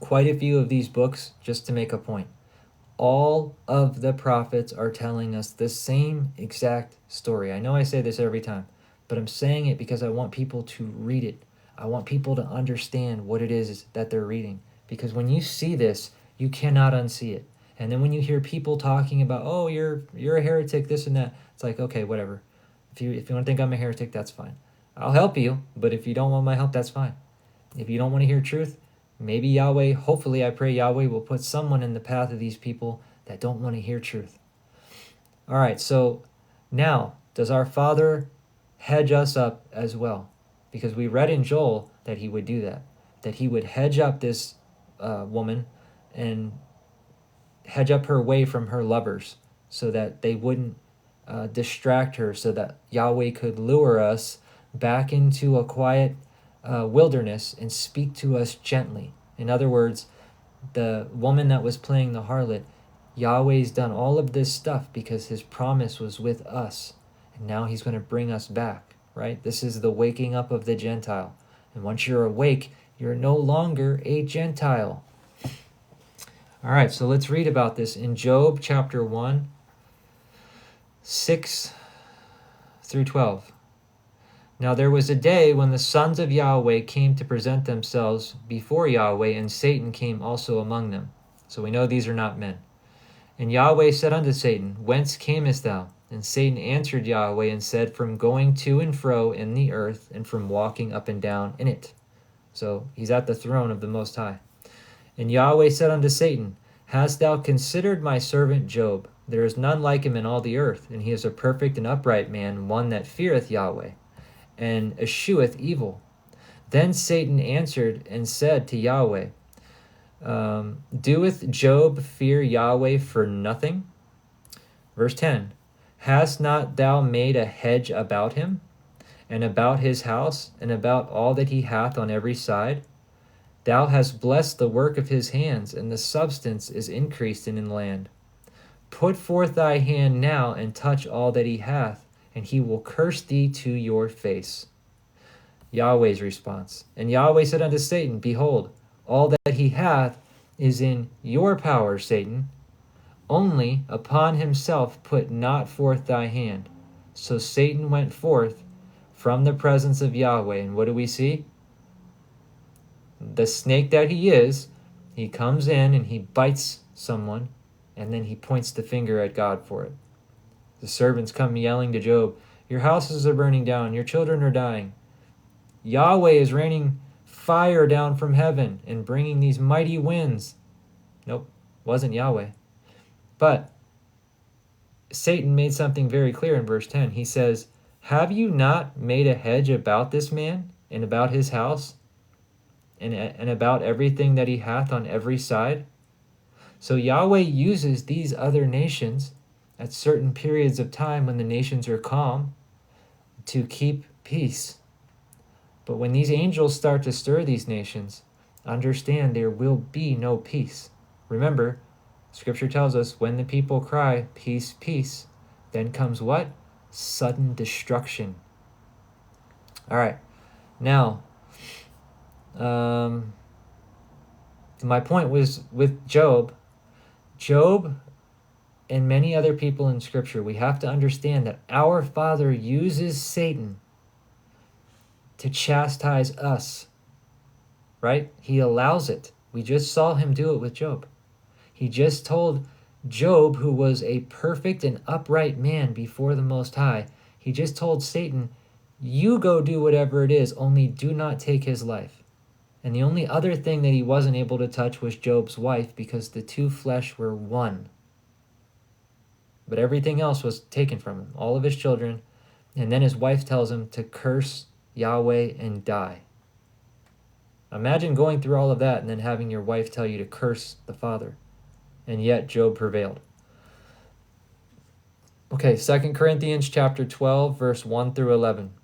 quite a few of these books just to make a point. All of the prophets are telling us the same exact story. I know I say this every time, but I'm saying it because I want people to read it. I want people to understand what it is that they're reading. Because when you see this, you cannot unsee it. And then when you hear people talking about, oh, you're a heretic, this and that, it's like, okay, whatever. If you want to think I'm a heretic, that's fine. I'll help you, but if you don't want my help, that's fine. If you don't want to hear truth, maybe Yahweh, hopefully I pray Yahweh will put someone in the path of these people that don't want to hear truth. All right, so now, does our Father hedge us up as well? Because we read in Joel that he would do that he would hedge up this woman and hedge up her way from her lovers so that they wouldn't distract her, so that Yahweh could lure us back into a quiet wilderness and speak to us gently. In other words, the woman that was playing the harlot, Yahweh's done all of this stuff because his promise was with us. And now he's going to bring us back, right? This is the waking up of the Gentile. And once you're awake, you're no longer a Gentile. All right, so let's read about this in Job chapter 1, 6 through 12. Now there was a day when the sons of Yahweh came to present themselves before Yahweh, and Satan came also among them. So we know these are not men. And Yahweh said unto Satan, Whence camest thou? And Satan answered Yahweh and said, From going to and fro in the earth, and from walking up and down in it. So he's at the throne of the Most High. And Yahweh said unto Satan, Hast thou considered my servant Job? There is none like him in all the earth, and he is a perfect and upright man, one that feareth Yahweh, and escheweth evil. Then Satan answered and said to Yahweh, Doeth Job fear Yahweh for nothing? Verse 10, Hast not thou made a hedge about him, and about his house, and about all that he hath on every side? Thou hast blessed the work of his hands, and the substance is increased in the land. Put forth thy hand now, and touch all that he hath, and he will curse thee to your face. Yahweh's response. And Yahweh said unto Satan, Behold, all that he hath is in your power, Satan. Only upon himself put not forth thy hand. So Satan went forth from the presence of Yahweh. And what do we see? The snake that he is, he comes in and he bites someone, and then he points the finger at God for it. The servants come yelling to Job, Your houses are burning down, your children are dying. Yahweh is raining fire down from heaven and bringing these mighty winds. Nope, wasn't Yahweh. But Satan made something very clear in verse 10. He says, Have you not made a hedge about this man and about his house and about everything that he hath on every side? So Yahweh uses these other nations at certain periods of time when the nations are calm to keep peace. But when these angels start to stir these nations, understand there will be no peace. Remember, Scripture tells us when the people cry, Peace, peace, then comes what? Sudden destruction. All right. Now, my point was with Job and many other people in Scripture, we have to understand that our Father uses Satan to chastise us, right? He allows it. We just saw him do it with Job. He just told Job, who was a perfect and upright man before the Most High, he just told Satan, you go do whatever it is, only do not take his life. And the only other thing that he wasn't able to touch was Job's wife, because the two flesh were one. But everything else was taken from him, all of his children. And then his wife tells him to curse Yahweh and die. Imagine going through all of that and then having your wife tell you to curse the Father. And yet Job prevailed. Okay, 2 Corinthians chapter 12, verse 1 through 11.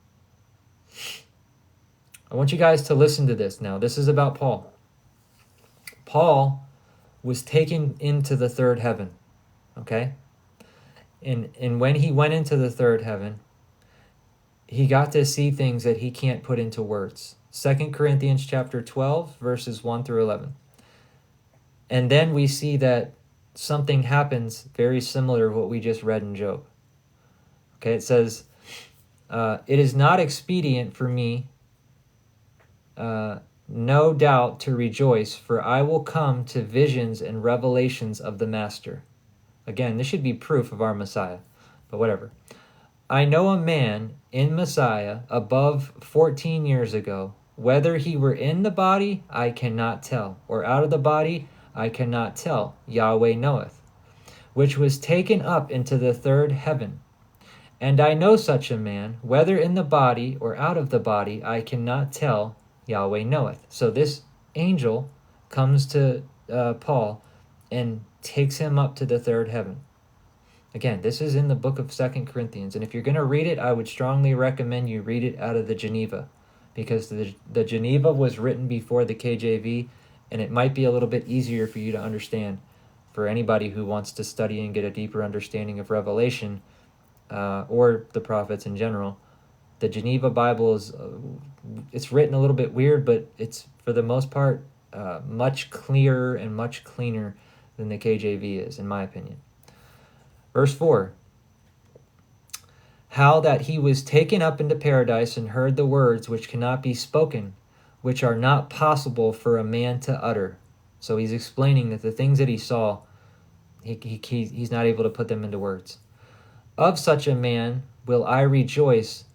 I want you guys to listen to this now. This is about Paul. Paul was taken into the third heaven, okay? And when he went into the third heaven, he got to see things that he can't put into words. 2 Corinthians chapter 12, verses 1 through 11. And then we see that something happens very similar to what we just read in Job. Okay, it says, it is not expedient for me, no doubt, to rejoice, for I will come to visions and revelations of the Master. Again, this should be proof of our Messiah, but whatever. I know a man in Messiah above 14 years ago. Whether he were in the body, I cannot tell, or out of the body, I cannot tell. Yahweh knoweth. Which was taken up into the third heaven. And I know such a man, whether in the body or out of the body, I cannot tell. Yahweh knoweth. So this angel comes to Paul and takes him up to the third heaven. Again, this is in the book of 2 Corinthians, and if you're going to read it, I would strongly recommend you read it out of the Geneva, because the Geneva was written before the KJV, and it might be a little bit easier for you to understand for anybody who wants to study and get a deeper understanding of Revelation or the prophets in general. The Geneva Bible is it's written a little bit weird, but it's for the most part much clearer and much cleaner than the KJV is, in my opinion. Verse 4, how that he was taken up into paradise and heard the words which cannot be spoken, which are not possible for a man to utter. So he's explaining that the things that he saw, he's not able to put them into words. Of such a man will I rejoice,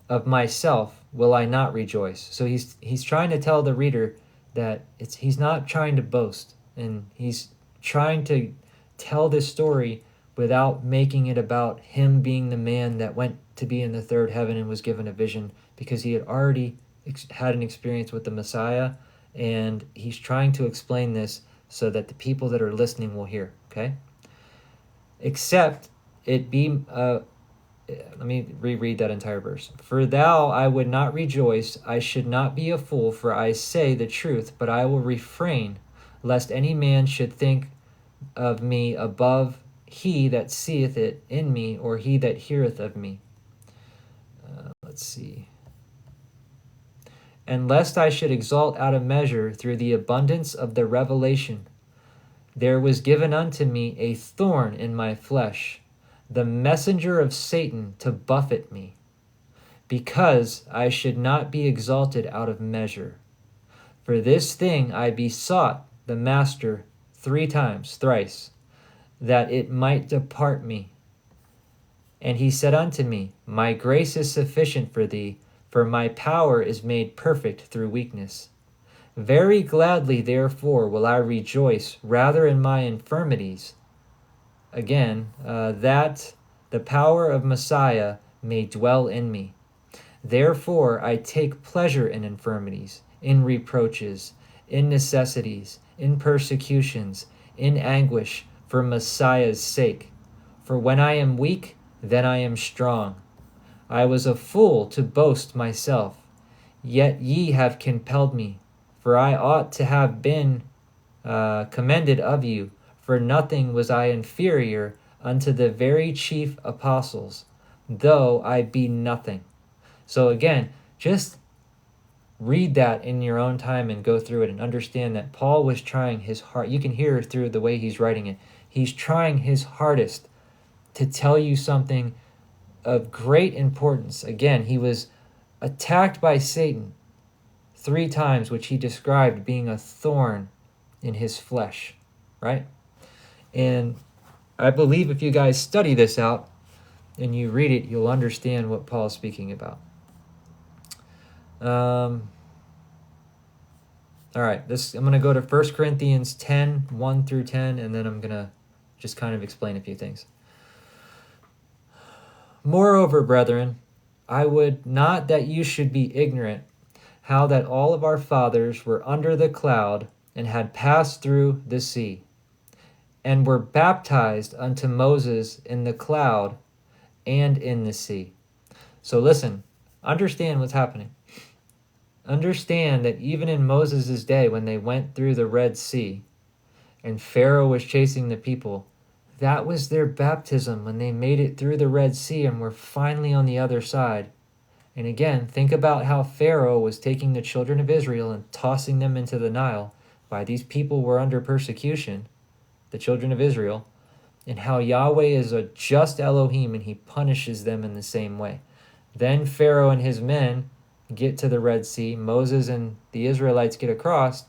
of myself will I not rejoice. So he's trying to tell the reader that he's not trying to boast, and he's trying to tell this story without making it about him being the man that went to be in the third heaven and was given a vision, because he had already had an experience with the Messiah, and he's trying to explain this so that the people that are listening will hear, okay? Except it be, let me reread that entire verse. For thou I would not rejoice, I should not be a fool, for I say the truth, but I will refrain, lest any man should think of me above he that seeth it in me, or he that heareth of me. Let's see. And lest I should exalt out of measure through the abundance of the revelation, there was given unto me a thorn in my flesh, the messenger of Satan to buffet me, because I should not be exalted out of measure. For this thing I besought the master thrice, that it might depart me. And he said unto me, my grace is sufficient for thee, for my power is made perfect through weakness. Very gladly therefore will I rejoice rather in my infirmities, again, that the power of Messiah may dwell in me. Therefore I take pleasure in infirmities, in reproaches, in necessities, in persecutions, in anguish, for Messiah's sake. For when I am weak, then I am strong. I was a fool to boast myself, yet ye have compelled me. For I ought to have been commended of you, for nothing was I inferior unto the very chief apostles, though I be nothing. So again, just read that in your own time and go through it and understand that Paul was trying his hard. You can hear through the way he's writing it. He's trying his hardest to tell you something of great importance. Again, he was attacked by Satan 3 times, which he described being a thorn in his flesh, right? And I believe if you guys study this out and you read it, you'll understand what Paul's speaking about. All right, I'm going to go to 1 Corinthians 10, 1 through 10, and then I'm going to just kind of explain a few things. Moreover, brethren, I would not that you should be ignorant how that all of our fathers were under the cloud and had passed through the sea, and were baptized unto Moses in the cloud and in the sea. So listen, understand what's happening. Understand that even in Moses' day, when they went through the Red Sea and Pharaoh was chasing the people, that was their baptism when they made it through the Red Sea and were finally on the other side. And again, think about how Pharaoh was taking the children of Israel and tossing them into the Nile. Why these people were under persecution, the children of Israel, and how Yahweh is a just Elohim and he punishes them in the same way. Then Pharaoh and his men get to the Red Sea. Moses and the Israelites get across.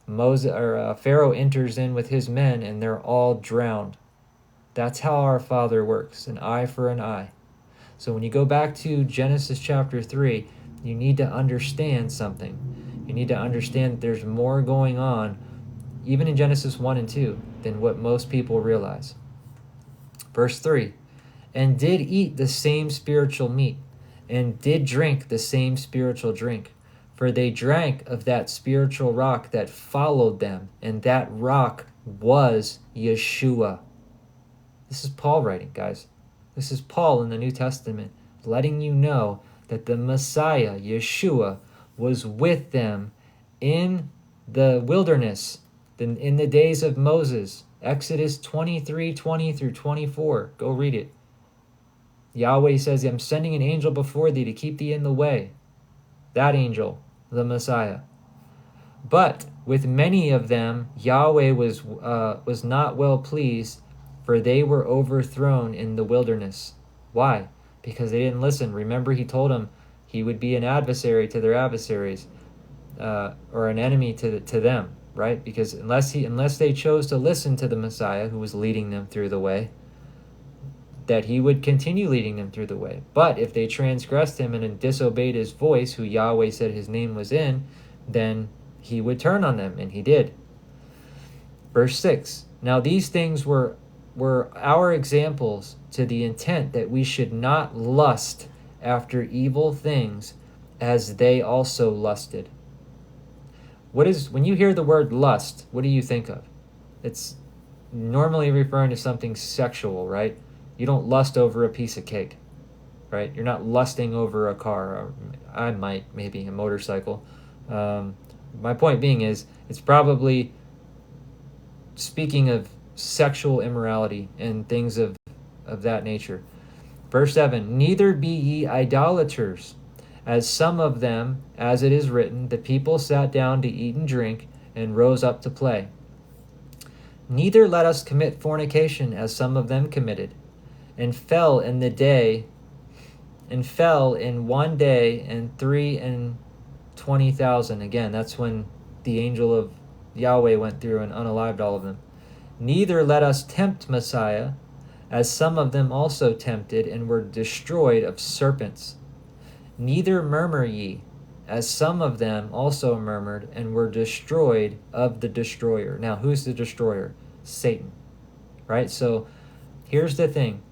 Pharaoh enters in with his men and they're all drowned. That's how our Father works, an eye for an eye. So when you go back to Genesis chapter 3, you need to understand something. You need to understand that there's more going on, even in Genesis 1 and 2, than what most people realize. Verse 3, and did eat the same spiritual meat, and did drink the same spiritual drink. For they drank of that spiritual rock that followed them, and that rock was Yeshua. This is Paul writing, guys. This is Paul in the New Testament letting you know that the Messiah, Yeshua, was with them in the wilderness, in the days of Moses. Exodus 23:20 through 24. Go read it. Yahweh says, I'm sending an angel before thee to keep thee in the way. That angel, the Messiah. But with many of them, Yahweh was not well pleased, for they were overthrown in the wilderness. Why? Because they didn't listen. Remember, he told them he would be an adversary to their adversaries, or an enemy to them, right? Because unless they chose to listen to the Messiah who was leading them through the way, that he would continue leading them through the way. But if they transgressed him and disobeyed his voice, who Yahweh said his name was in, then he would turn on them, and he did. Verse 6, now these things were our examples to the intent that we should not lust after evil things as they also lusted. When you hear the word lust, what do you think of? It's normally referring to something sexual, right? You don't lust over a piece of cake, right? You're not lusting over a car. Or I might, maybe, a motorcycle. My point being is, it's probably speaking of sexual immorality and things of that nature. Verse 7, neither be ye idolaters, as some of them, as it is written, the people sat down to eat and drink, and rose up to play. Neither let us commit fornication, as some of them committed, and fell in one day, and 320,000. Again, that's when the angel of Yahweh went through and unalived all of them. Neither let us tempt Messiah, as some of them also tempted, and were destroyed of serpents. Neither murmur ye, as some of them also murmured, and were destroyed of the destroyer. Now, who's the destroyer? Satan, right? So here's the thing.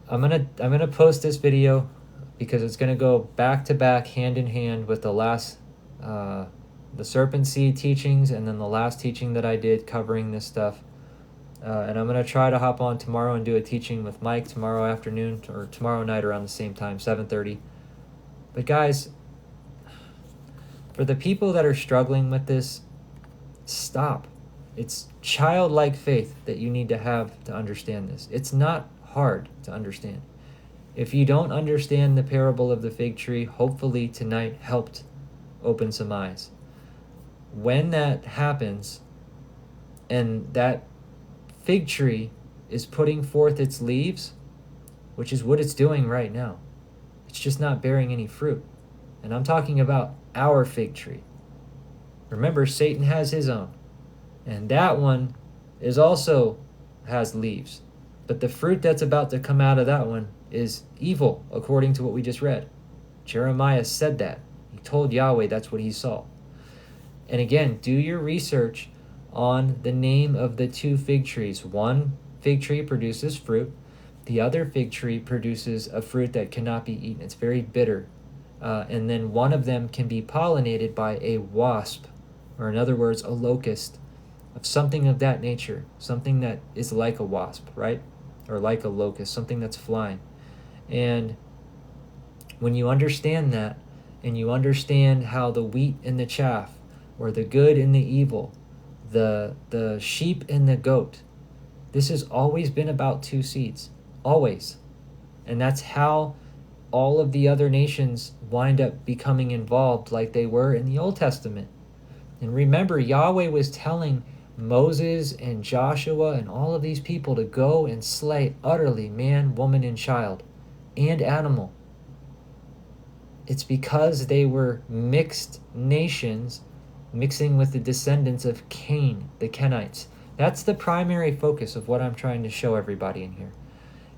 I'm gonna post this video because it's gonna go back to back, hand in hand with the last the serpent seed teachings, and then the last teaching that I did covering this stuff. And I'm going to try to hop on tomorrow and do a teaching with Mike tomorrow afternoon, or tomorrow night around the same time, 7:30. But guys, for the people that are struggling with this, stop. It's childlike faith that you need to have to understand this. It's not hard to understand. If you don't understand the parable of the fig tree, hopefully tonight helped open some eyes. When that happens, and that fig tree is putting forth its leaves, which is what it's doing right now, it's just not bearing any fruit. And I'm talking about our fig tree. Remember, Satan has his own, and that one also has leaves. But the fruit that's about to come out of that one is evil, according to what we just read. Jeremiah said that. He told Yahweh that's what he saw. And again, do your research on the name of the two fig trees. One fig tree produces fruit. The other fig tree produces a fruit that cannot be eaten. It's very bitter. And then one of them can be pollinated by a wasp, or in other words, a locust, of something of that nature, something that is like a wasp, right? Or like a locust, something that's flying. And when you understand that, and you understand how the wheat and the chaff, or the good and the evil, the sheep and the goat, this has always been about two seeds, always. And that's how all of the other nations wind up becoming involved, like they were in the Old Testament. And remember, Yahweh was telling Moses and Joshua and all of these people to go and slay utterly man, woman, and child, and animal. It's because they were mixed nations, mixing with the descendants of Cain, the Kenites. That's the primary focus of what I'm trying to show everybody in here.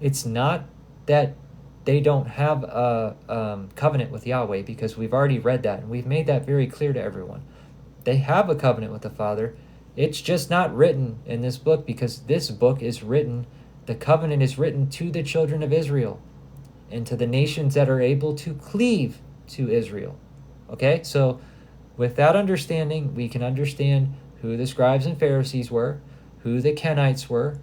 It's not that they don't have a covenant with Yahweh, because we've already read that, and we've made that very clear to everyone. They have a covenant with the Father. It's just not written in this book, because this book is written, the covenant is written to the children of Israel and to the nations that are able to cleave to Israel. Okay, so with that understanding, we can understand who the scribes and Pharisees were, who the Kenites were,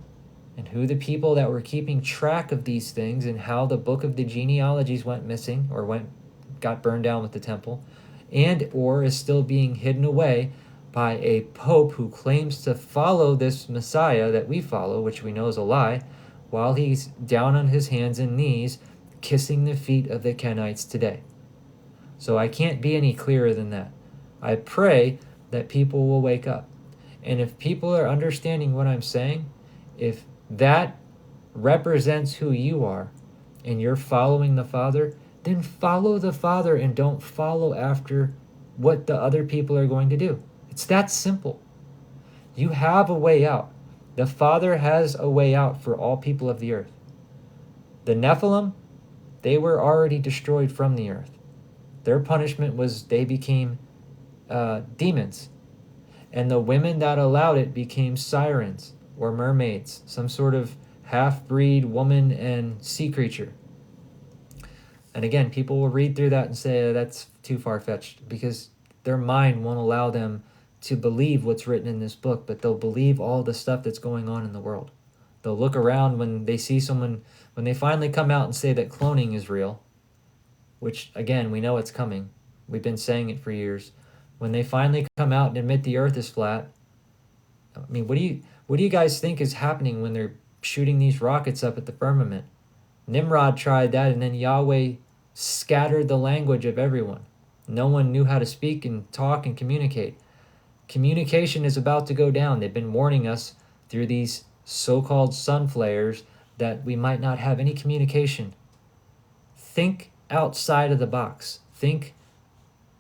and who the people that were keeping track of these things, and how the book of the genealogies went missing or got burned down with the temple, and or is still being hidden away by a pope who claims to follow this Messiah that we follow, which we know is a lie, while he's down on his hands and knees kissing the feet of the Kenites today. So I can't be any clearer than that. I pray that people will wake up. And if people are understanding what I'm saying, if that represents who you are and you're following the Father, then follow the Father and don't follow after what the other people are going to do. It's that simple. You have a way out. The Father has a way out for all people of the earth. The Nephilim, they were already destroyed from the earth. Their punishment was they became demons. And the women that allowed it became sirens or mermaids, some sort of half-breed woman and sea creature. And again, people will read through that and say that's too far-fetched because their mind won't allow them to believe what's written in this book, but they'll believe all the stuff that's going on in the world. They'll look around when they see someone, when they finally come out and say that cloning is real, which again, we know it's coming. We've been saying it for years. When they finally come out and admit the earth is flat, I mean, what do you guys think is happening when they're shooting these rockets up at the firmament? Nimrod tried that, and then Yahweh scattered the language of everyone. No one knew how to speak and talk and communicate. Communication is about to go down. They've been warning us through these so-called sun flares that we might not have any communication. Think outside of the box. Think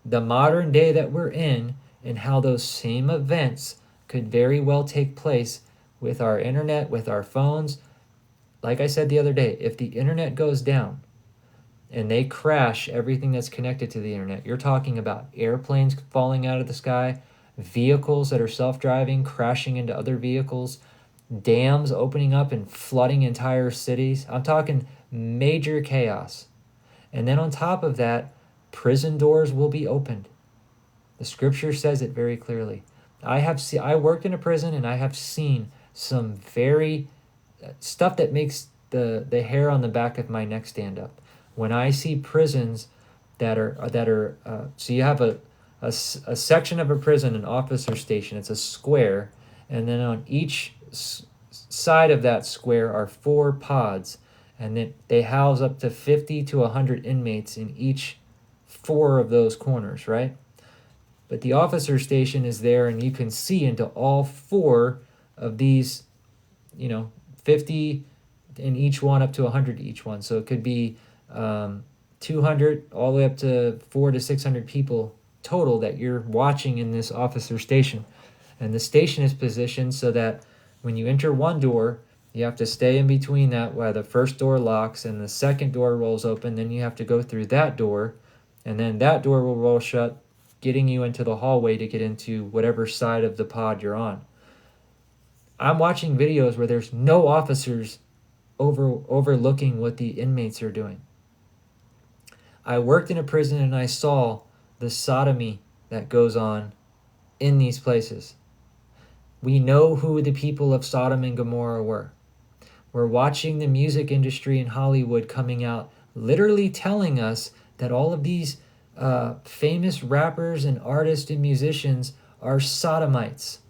the modern day that we're in and how those same events could very well take place with our internet, with our phones. Like I said the other day, if the internet goes down and they crash everything that's connected to the internet, you're talking about airplanes falling out of the sky, vehicles that are self-driving crashing into other vehicles, dams opening up and flooding entire cities. I'm talking major chaos. And then on top of that, prison doors will be opened. The scripture says it very clearly. I worked in a prison and I have seen some very stuff that makes the hair on the back of my neck stand up. When I see prisons that are so you have a section of a prison, an officer station. It's a square, and then on each side of that square are 4 pods, and then they house up to 50 to 100 inmates in each 4 of those corners, right? But the officer station is there, and you can see into all 4 of these, 50 in each one up to 100 each one. So it could be 200 all the way up to 400 to 600 people total that you're watching in this officer station. And the station is positioned so that when you enter one door, you have to stay in between that while the first door locks and the second door rolls open. Then you have to go through that door, and then that door will roll shut, getting you into the hallway to get into whatever side of the pod you're on. I'm watching videos where there's no officers overlooking what the inmates are doing. I worked in a prison and I saw the sodomy that goes on in these places. We know who the people of Sodom and Gomorrah were. We're watching the music industry in Hollywood coming out, literally telling us that all of these famous rappers and artists and musicians are sodomites,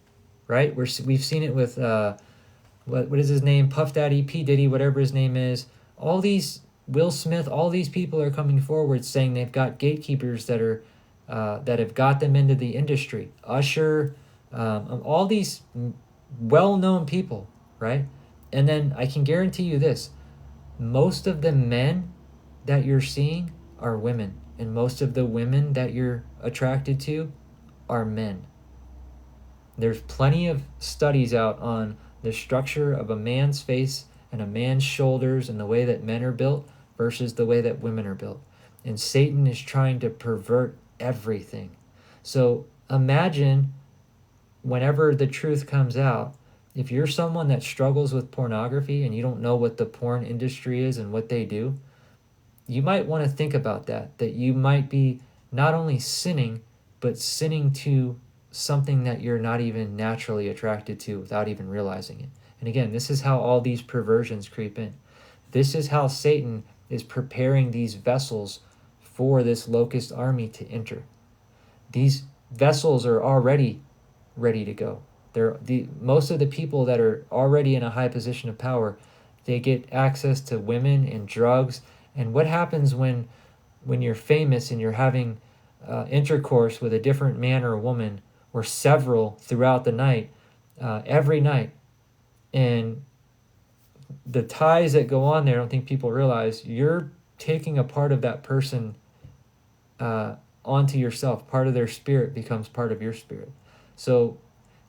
right? We've seen it with, what is his name? Puff Daddy, P. Diddy, whatever his name is. All these, Will Smith, all these people are coming forward saying they've got gatekeepers that are that have got them into the industry. Usher, all these well-known people, right? And then I can guarantee you this, most of the men that you're seeing are women, and most of the women that you're attracted to are men. There's plenty of studies out on the structure of a man's face and a man's shoulders and the way that men are built versus the way that women are built. And Satan is trying to pervert everything. So imagine whenever the truth comes out, if you're someone that struggles with pornography and you don't know what the porn industry is and what they do, you might want to think about that you might be not only sinning, but sinning to something that you're not even naturally attracted to without even realizing it. And again, this is how all these perversions creep in. This is how Satan is preparing these vessels for this locust army to enter. These vessels are already ready to go. Most of the people that are already in a high position of power, they get access to women and drugs. And what happens when you're famous and you're having intercourse with a different man or a woman or several throughout the night, every night, and the ties that go on there, I don't think people realize you're taking a part of that person onto yourself. Part of their spirit becomes part of your spirit. So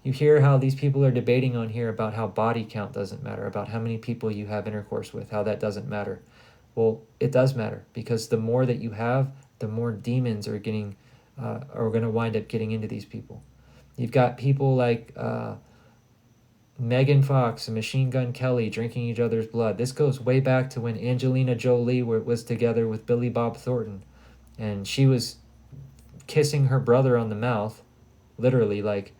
you hear how these people are debating on here about how body count doesn't matter, about how many people you have intercourse with, how that doesn't matter. Well, it does matter, because the more that you have, the more demons are going to wind up getting into these people. You've got people like Megan Fox and Machine Gun Kelly drinking each other's blood. This goes way back to when Angelina Jolie was together with Billy Bob Thornton, and she was kissing her brother on the mouth, literally like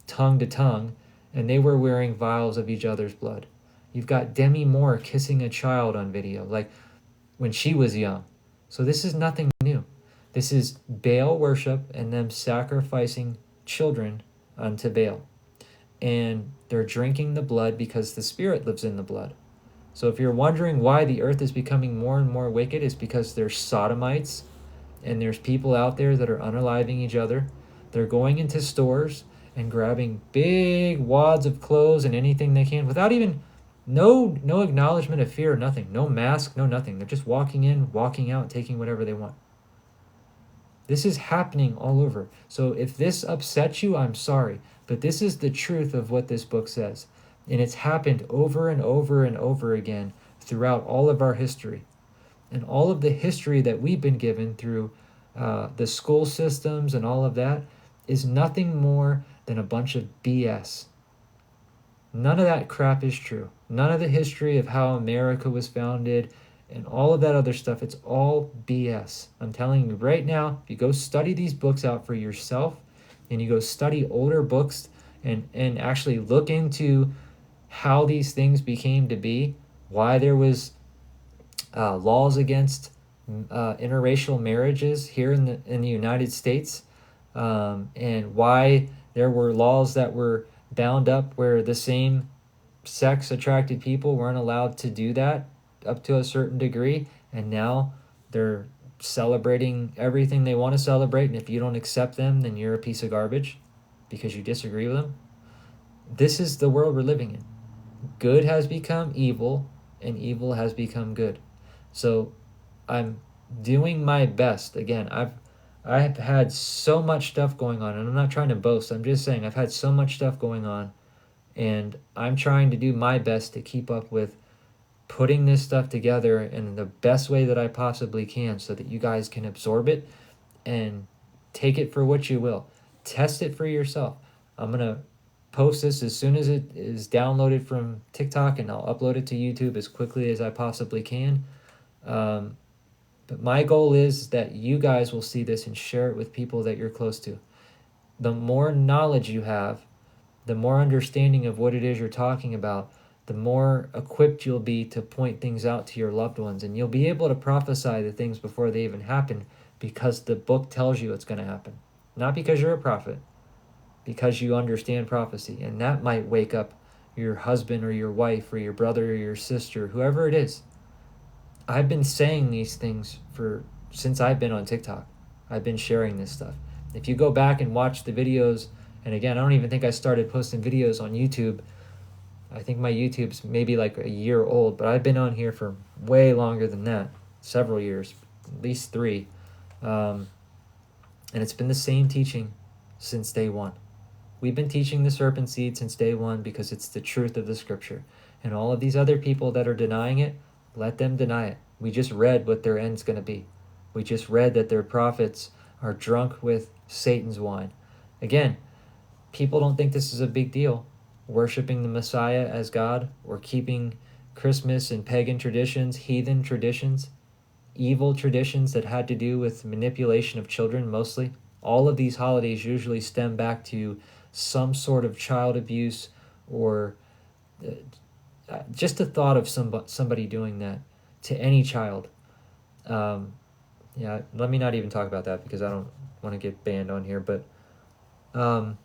tongue to tongue, and they were wearing vials of each other's blood. You've got Demi Moore kissing a child on video, like when she was young. So this is nothing new. This is Baal worship and them sacrificing children unto Baal. And they're drinking the blood because the spirit lives in the blood. So if you're wondering why the earth is becoming more and more wicked, it's because there's sodomites and there's people out there that are unaliving each other. They're going into stores and grabbing big wads of clothes and anything they can without even no acknowledgement of fear or nothing. No mask, no nothing. They're just walking in, walking out, taking whatever they want. This is happening all over. So if this upsets you, I'm sorry. But this is the truth of what this book says. And it's happened over and over and over again throughout all of our history. And all of the history that we've been given through the school systems and all of that is nothing more than a bunch of BS. None of that crap is true. None of the history of how America was founded and all of that other stuff, it's all BS. I'm telling you right now, if you go study these books out for yourself and you go study older books and actually look into how these things became to be, why there was laws against interracial marriages here in the United States, and why there were laws that were bound up where the same sex attracted people weren't allowed to do that up to a certain degree, and now they're celebrating everything they want to celebrate, and if you don't accept them, then you're a piece of garbage because you disagree with them. This is the world we're living in. Good has become evil, and evil has become good. So I'm doing my best. Again, I've had so much stuff going on, and I'm not trying to boast. I'm just saying I've had so much stuff going on, and I'm trying to do my best to keep up with putting this stuff together in the best way that I possibly can so that you guys can absorb it and take it for what you will. Test it for yourself. I'm going to post this as soon as it is downloaded from TikTok, and I'll upload it to YouTube as quickly as I possibly can. But my goal is that you guys will see this and share it with people that you're close to. The more knowledge you have, the more understanding of what it is you're talking about, the more equipped you'll be to point things out to your loved ones. And you'll be able to prophesy the things before they even happen because the book tells you it's going to happen. Not because you're a prophet, because you understand prophecy. And that might wake up your husband or your wife or your brother or your sister, whoever it is. I've been saying these things since I've been on TikTok. I've been sharing this stuff. If you go back and watch the videos, and again, I don't even think I started posting videos on YouTube. I think my YouTube's maybe like a year old, but I've been on here for way longer than that, several years, at least 3. And it's been the same teaching since day one. We've been teaching the serpent seed since day one because it's the truth of the scripture. And all of these other people that are denying it, let them deny it. We just read what their end's going to be. We just read that their prophets are drunk with Satan's wine. Again, people don't think this is a big deal. Worshipping the Messiah as God or keeping Christmas and pagan traditions, heathen traditions. evil traditions that had to do with manipulation of children mostly. All of these holidays usually stem back to some sort of child abuse or just the thought of somebody doing that to any child. Um, yeah, let me not even talk about that because I don't want to get banned on here. But um,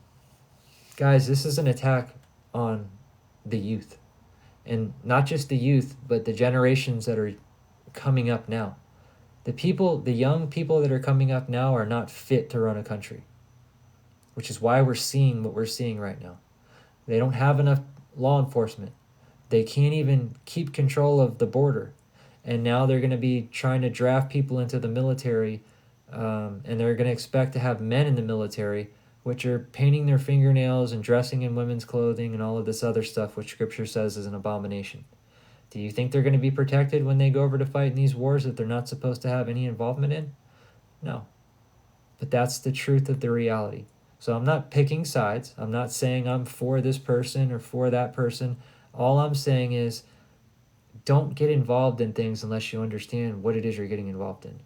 guys, this is an attack on the youth, and not just the youth, but the generations that are coming up now. The young people that are coming up now are not fit to run a country, which is why we're seeing what we're seeing right now. They don't have enough law enforcement. They can't even keep control of the border. And now they're going to be trying to draft people into the military, and they're going to expect to have men in the military, which are painting their fingernails and dressing in women's clothing and all of this other stuff, which Scripture says is an abomination. Do you think they're going to be protected when they go over to fight in these wars that they're not supposed to have any involvement in? No. But that's the truth of the reality. So I'm not picking sides. I'm not saying I'm for this person or for that person. All I'm saying is don't get involved in things unless you understand what it is you're getting involved in.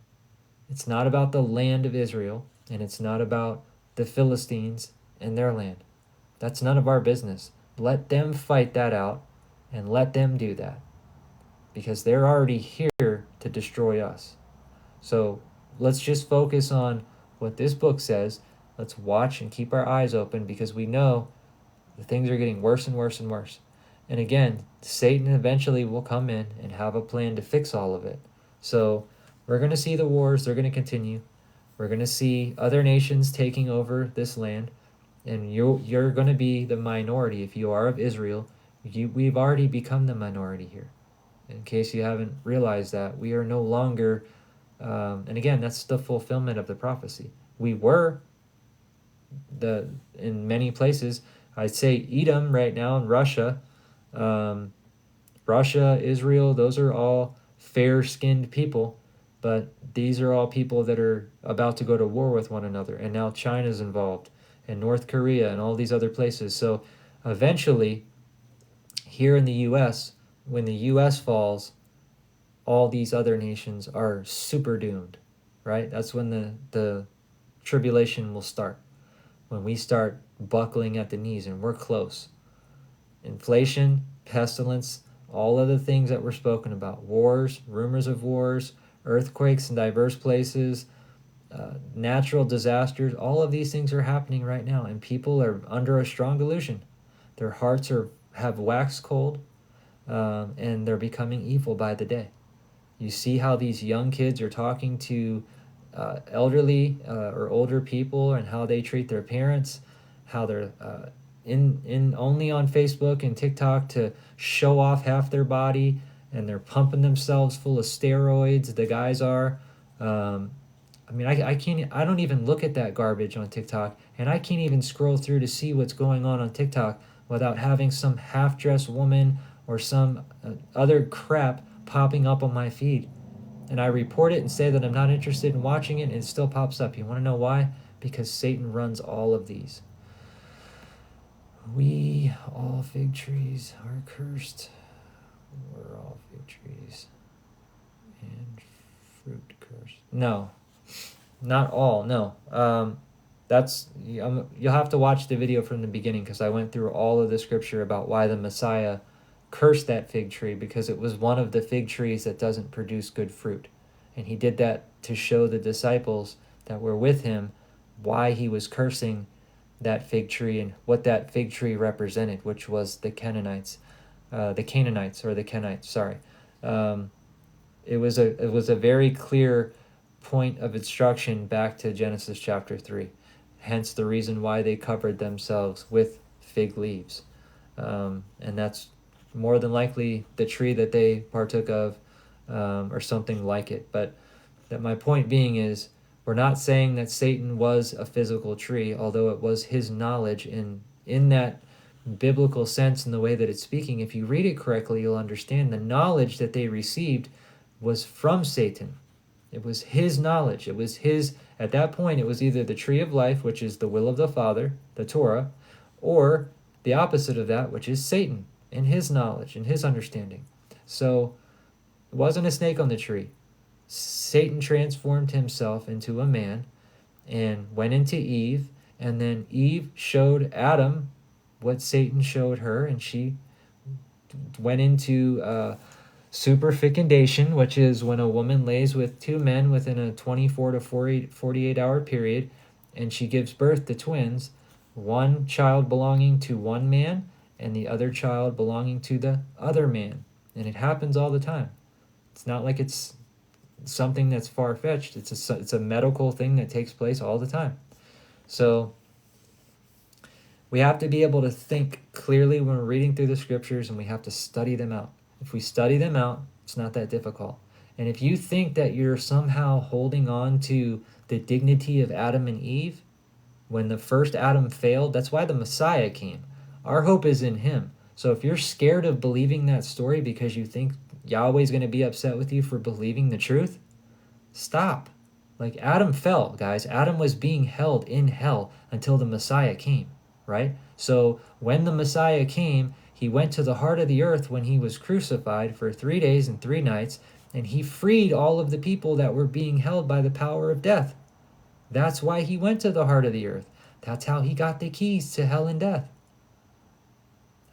It's not about the land of Israel, and it's not about the Philistines and their land. That's none of our business. Let them fight that out and let them do that, because they're already here to destroy us. So let's just focus on what this book says. Let's watch and keep our eyes open, because we know the things are getting worse and worse and worse. And again, Satan eventually will come in and have a plan to fix all of it. So we're going to see the wars. They're going to continue. We're going to see other nations taking over this land. And you're going to be the minority. If you are of Israel, we've already become the minority here. In case you haven't realized that, we are no longer, and again, that's the fulfillment of the prophecy. We were in many places. I'd say Edom right now in Russia, Israel, those are all fair-skinned people, but these are all people that are about to go to war with one another, and now China's involved, and North Korea, and all these other places. So eventually, here in the U.S., when the U.S. falls, all these other nations are super doomed, right? That's when the tribulation will start, when we start buckling at the knees, and we're close. Inflation, pestilence, all of the things that were spoken about, wars, rumors of wars, earthquakes in diverse places, natural disasters, all of these things are happening right now, and people are under a strong delusion. Their hearts have waxed cold, and they're becoming evil by the day. You see how these young kids are talking to elderly or older people, and how they treat their parents, how they're in only on Facebook and TikTok to show off half their body, and they're pumping themselves full of steroids. The guys are. I don't even look at that garbage on TikTok, and I can't even scroll through to see what's going on TikTok without having some half-dressed woman or some other crap popping up on my feed. And I report it and say that I'm not interested in watching it, and it still pops up. You want to know why? Because Satan runs all of these. We, all fig trees, are cursed. We're all fig trees. And fruit cursed. No. Not all, no. You'll have to watch the video from the beginning, because I went through all of the scripture about why the Messiah cursed that fig tree, because it was one of the fig trees that doesn't produce good fruit. And he did that to show the disciples that were with him why he was cursing that fig tree and what that fig tree represented, which was the Kenites. Sorry. It was a very clear point of instruction back to Genesis chapter 3. Hence the reason why they covered themselves with fig leaves. And that's more than likely the tree that they partook of, or something like it. But that my point being is, we're not saying that Satan was a physical tree, although it was his knowledge in that biblical sense, in the way that it's speaking. If you read it correctly, you'll understand the knowledge that they received was from Satan. It was his knowledge. It was his, at that point, it was either the tree of life, which is the will of the Father, the Torah, or the opposite of that, which is Satan and his knowledge and his understanding. So it wasn't a snake on the tree. Satan transformed himself into a man and went into Eve, and then Eve showed Adam what Satan showed her, and she went into superfecundation, which is when a woman lays with two men within a 24 to 48 hour period, and she gives birth to twins, one child belonging to one man and the other child belonging to the other man. And it happens all the time. It's not like it's something that's far-fetched. It's a medical thing that takes place all the time. So we have to be able to think clearly when we're reading through the scriptures, and we have to study them out. If we study them out, it's not that difficult. And if you think that you're somehow holding on to the dignity of Adam and Eve, when the first Adam failed, that's why the Messiah came. Our hope is in him. So if you're scared of believing that story because you think Yahweh's going to be upset with you for believing the truth, stop. Like, Adam fell, guys. Adam was being held in hell until the Messiah came, right? So when the Messiah came, he went to the heart of the earth when he was crucified for 3 days and 3 nights, and he freed all of the people that were being held by the power of death. That's why he went to the heart of the earth. That's how he got the keys to hell and death.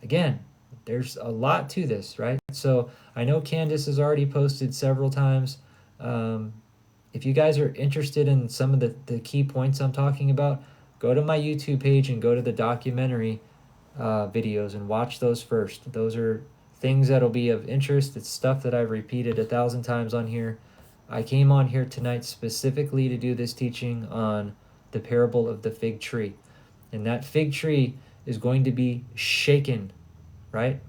Again, there's a lot to this, right? So I know Candace has already posted several times. If you guys are interested in some of the key points I'm talking about, go to my YouTube page and go to the documentary videos and watch those first. Those are things that'll be of interest. It's stuff that I've repeated 1,000 times on here. I came on here tonight specifically to do this teaching on the parable of the fig tree. And that fig tree is going to be shaken, right?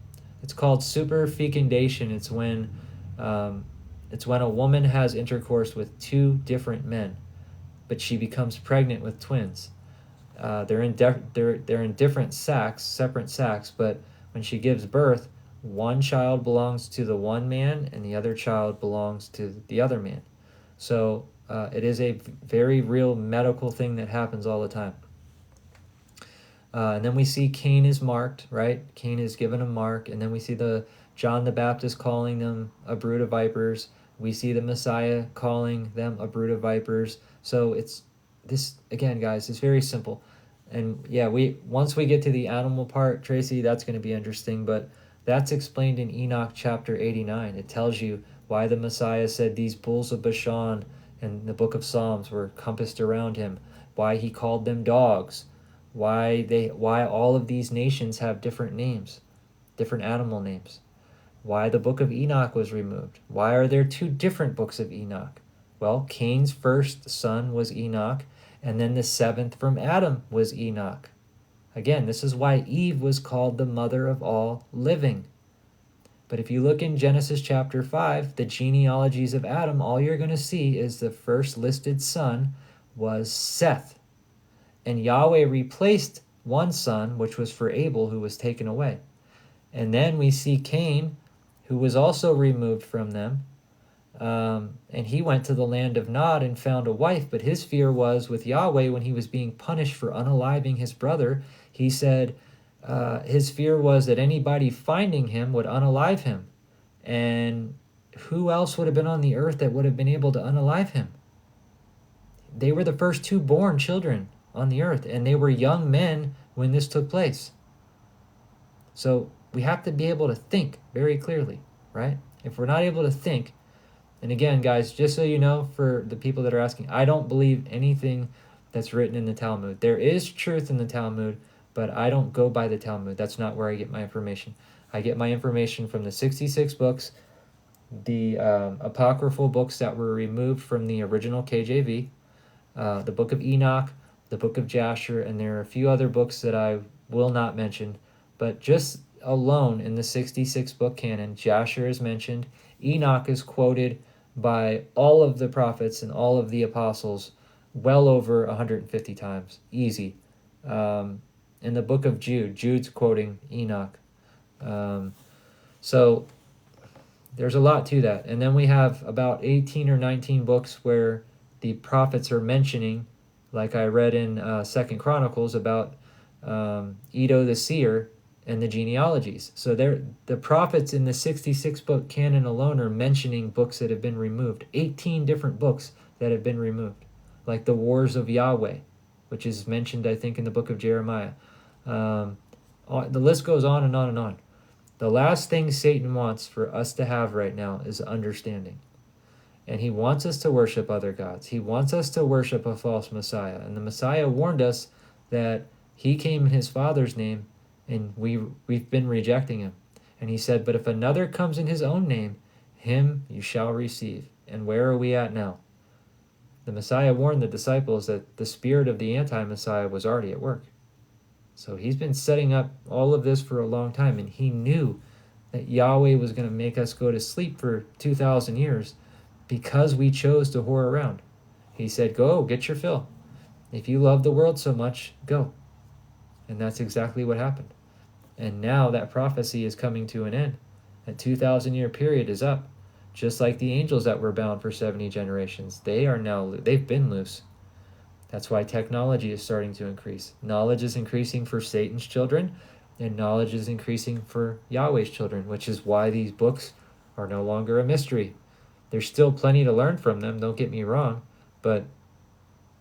It's called superfecundation. It's when a woman has intercourse with two different men, but she becomes pregnant with twins. They're in different sacs, separate sacs, but when she gives birth, one child belongs to the one man and the other child belongs to the other man. So it is a very real medical thing that happens all the time. And then we see Cain is marked, right? Cain is given a mark, and then we see John the Baptist calling them a brood of vipers. We see the Messiah calling them a brood of vipers. So it's this, again, guys, it's very simple. And yeah, once we get to the animal part, Tracy, that's going to be interesting, but that's explained in Enoch chapter 89. It tells you why the Messiah said these bulls of Bashan in the book of Psalms were compassed around him, why he called them dogs, why all of these nations have different names, different animal names, why the book of Enoch was removed. Why are there two different books of Enoch? Well, Cain's first son was Enoch, and then the seventh from Adam was Enoch. Again, this is why Eve was called the mother of all living. But if you look in Genesis chapter 5, the genealogies of Adam, all you're going to see is the first listed son was Seth. And Yahweh replaced one son, which was for Abel, who was taken away. And then we see Cain, who was also removed from them. And he went to the land of Nod and found a wife, but his fear was with Yahweh when he was being punished for unaliving his brother. He said his fear was that anybody finding him would unalive him. And who else would have been on the earth that would have been able to unalive him? They were the first two born children on the earth, and they were young men when this took place. So we have to be able to think very clearly, right? If we're not able to think, and again, guys, just so you know, for the people that are asking, I don't believe anything that's written in the Talmud. There is truth in the Talmud, but I don't go by the Talmud. That's not where I get my information. I get my information from the 66 books, the apocryphal books that were removed from the original KJV, the book of Enoch, the book of Jasher, and there are a few other books that I will not mention, but just alone in the 66 book canon, Jasher is mentioned, Enoch is quoted by all of the prophets and all of the apostles well over 150 times, easy. In the book of Jude's quoting Enoch. So there's a lot to that. And then we have about 18 or 19 books where the prophets are mentioning, like I read in 2 Chronicles about Edo the seer, and the genealogies. So the prophets in the 66 book canon alone are mentioning books that have been removed. 18 different books that have been removed, like the Wars of Yahweh, which is mentioned, I think, in the book of Jeremiah. The list goes on and on and on. The last thing Satan wants for us to have right now is understanding. And he wants us to worship other gods. He wants us to worship a false Messiah. And the Messiah warned us that he came in his Father's name, and we've been rejecting him. And he said, but if another comes in his own name, him you shall receive. And where are we at now? The Messiah warned the disciples that the spirit of the anti-Messiah was already at work. So he's been setting up all of this for a long time, and he knew that Yahweh was going to make us go to sleep for 2,000 years because we chose to whore around. He said, go, get your fill. If you love the world so much, go. And that's exactly what happened. And now that prophecy is coming to an end. That 2,000-year period is up. Just like the angels that were bound for 70 generations. They've been loose. That's why technology is starting to increase. Knowledge is increasing for Satan's children, and knowledge is increasing for Yahweh's children, which is why these books are no longer a mystery. There's still plenty to learn from them, don't get me wrong, but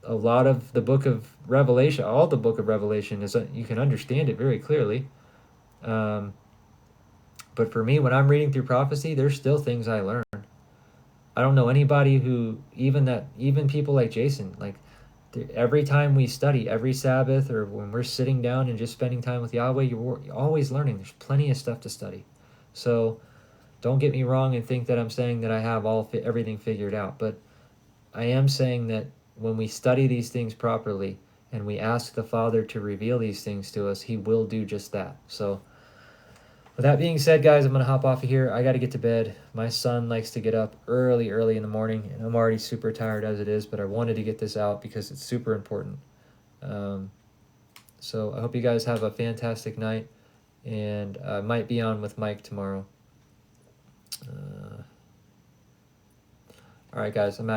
a lot of the book of Revelation, all the book of Revelation, you can understand it very clearly. But for me, when I'm reading through prophecy, there's still things I learn. I don't know anybody who, even people like Jason, like every time we study, every Sabbath, or when we're sitting down and just spending time with Yahweh, you're always learning. There's plenty of stuff to study. So don't get me wrong and think that I'm saying that I have everything figured out. But I am saying that when we study these things properly and we ask the Father to reveal these things to us, he will do just that. So with that being said, guys, I'm going to hop off of here. I got to get to bed. My son likes to get up early in the morning, and I'm already super tired as it is, but I wanted to get this out because it's super important. So I hope you guys have a fantastic night, and I might be on with Mike tomorrow. All right, guys, I'm out.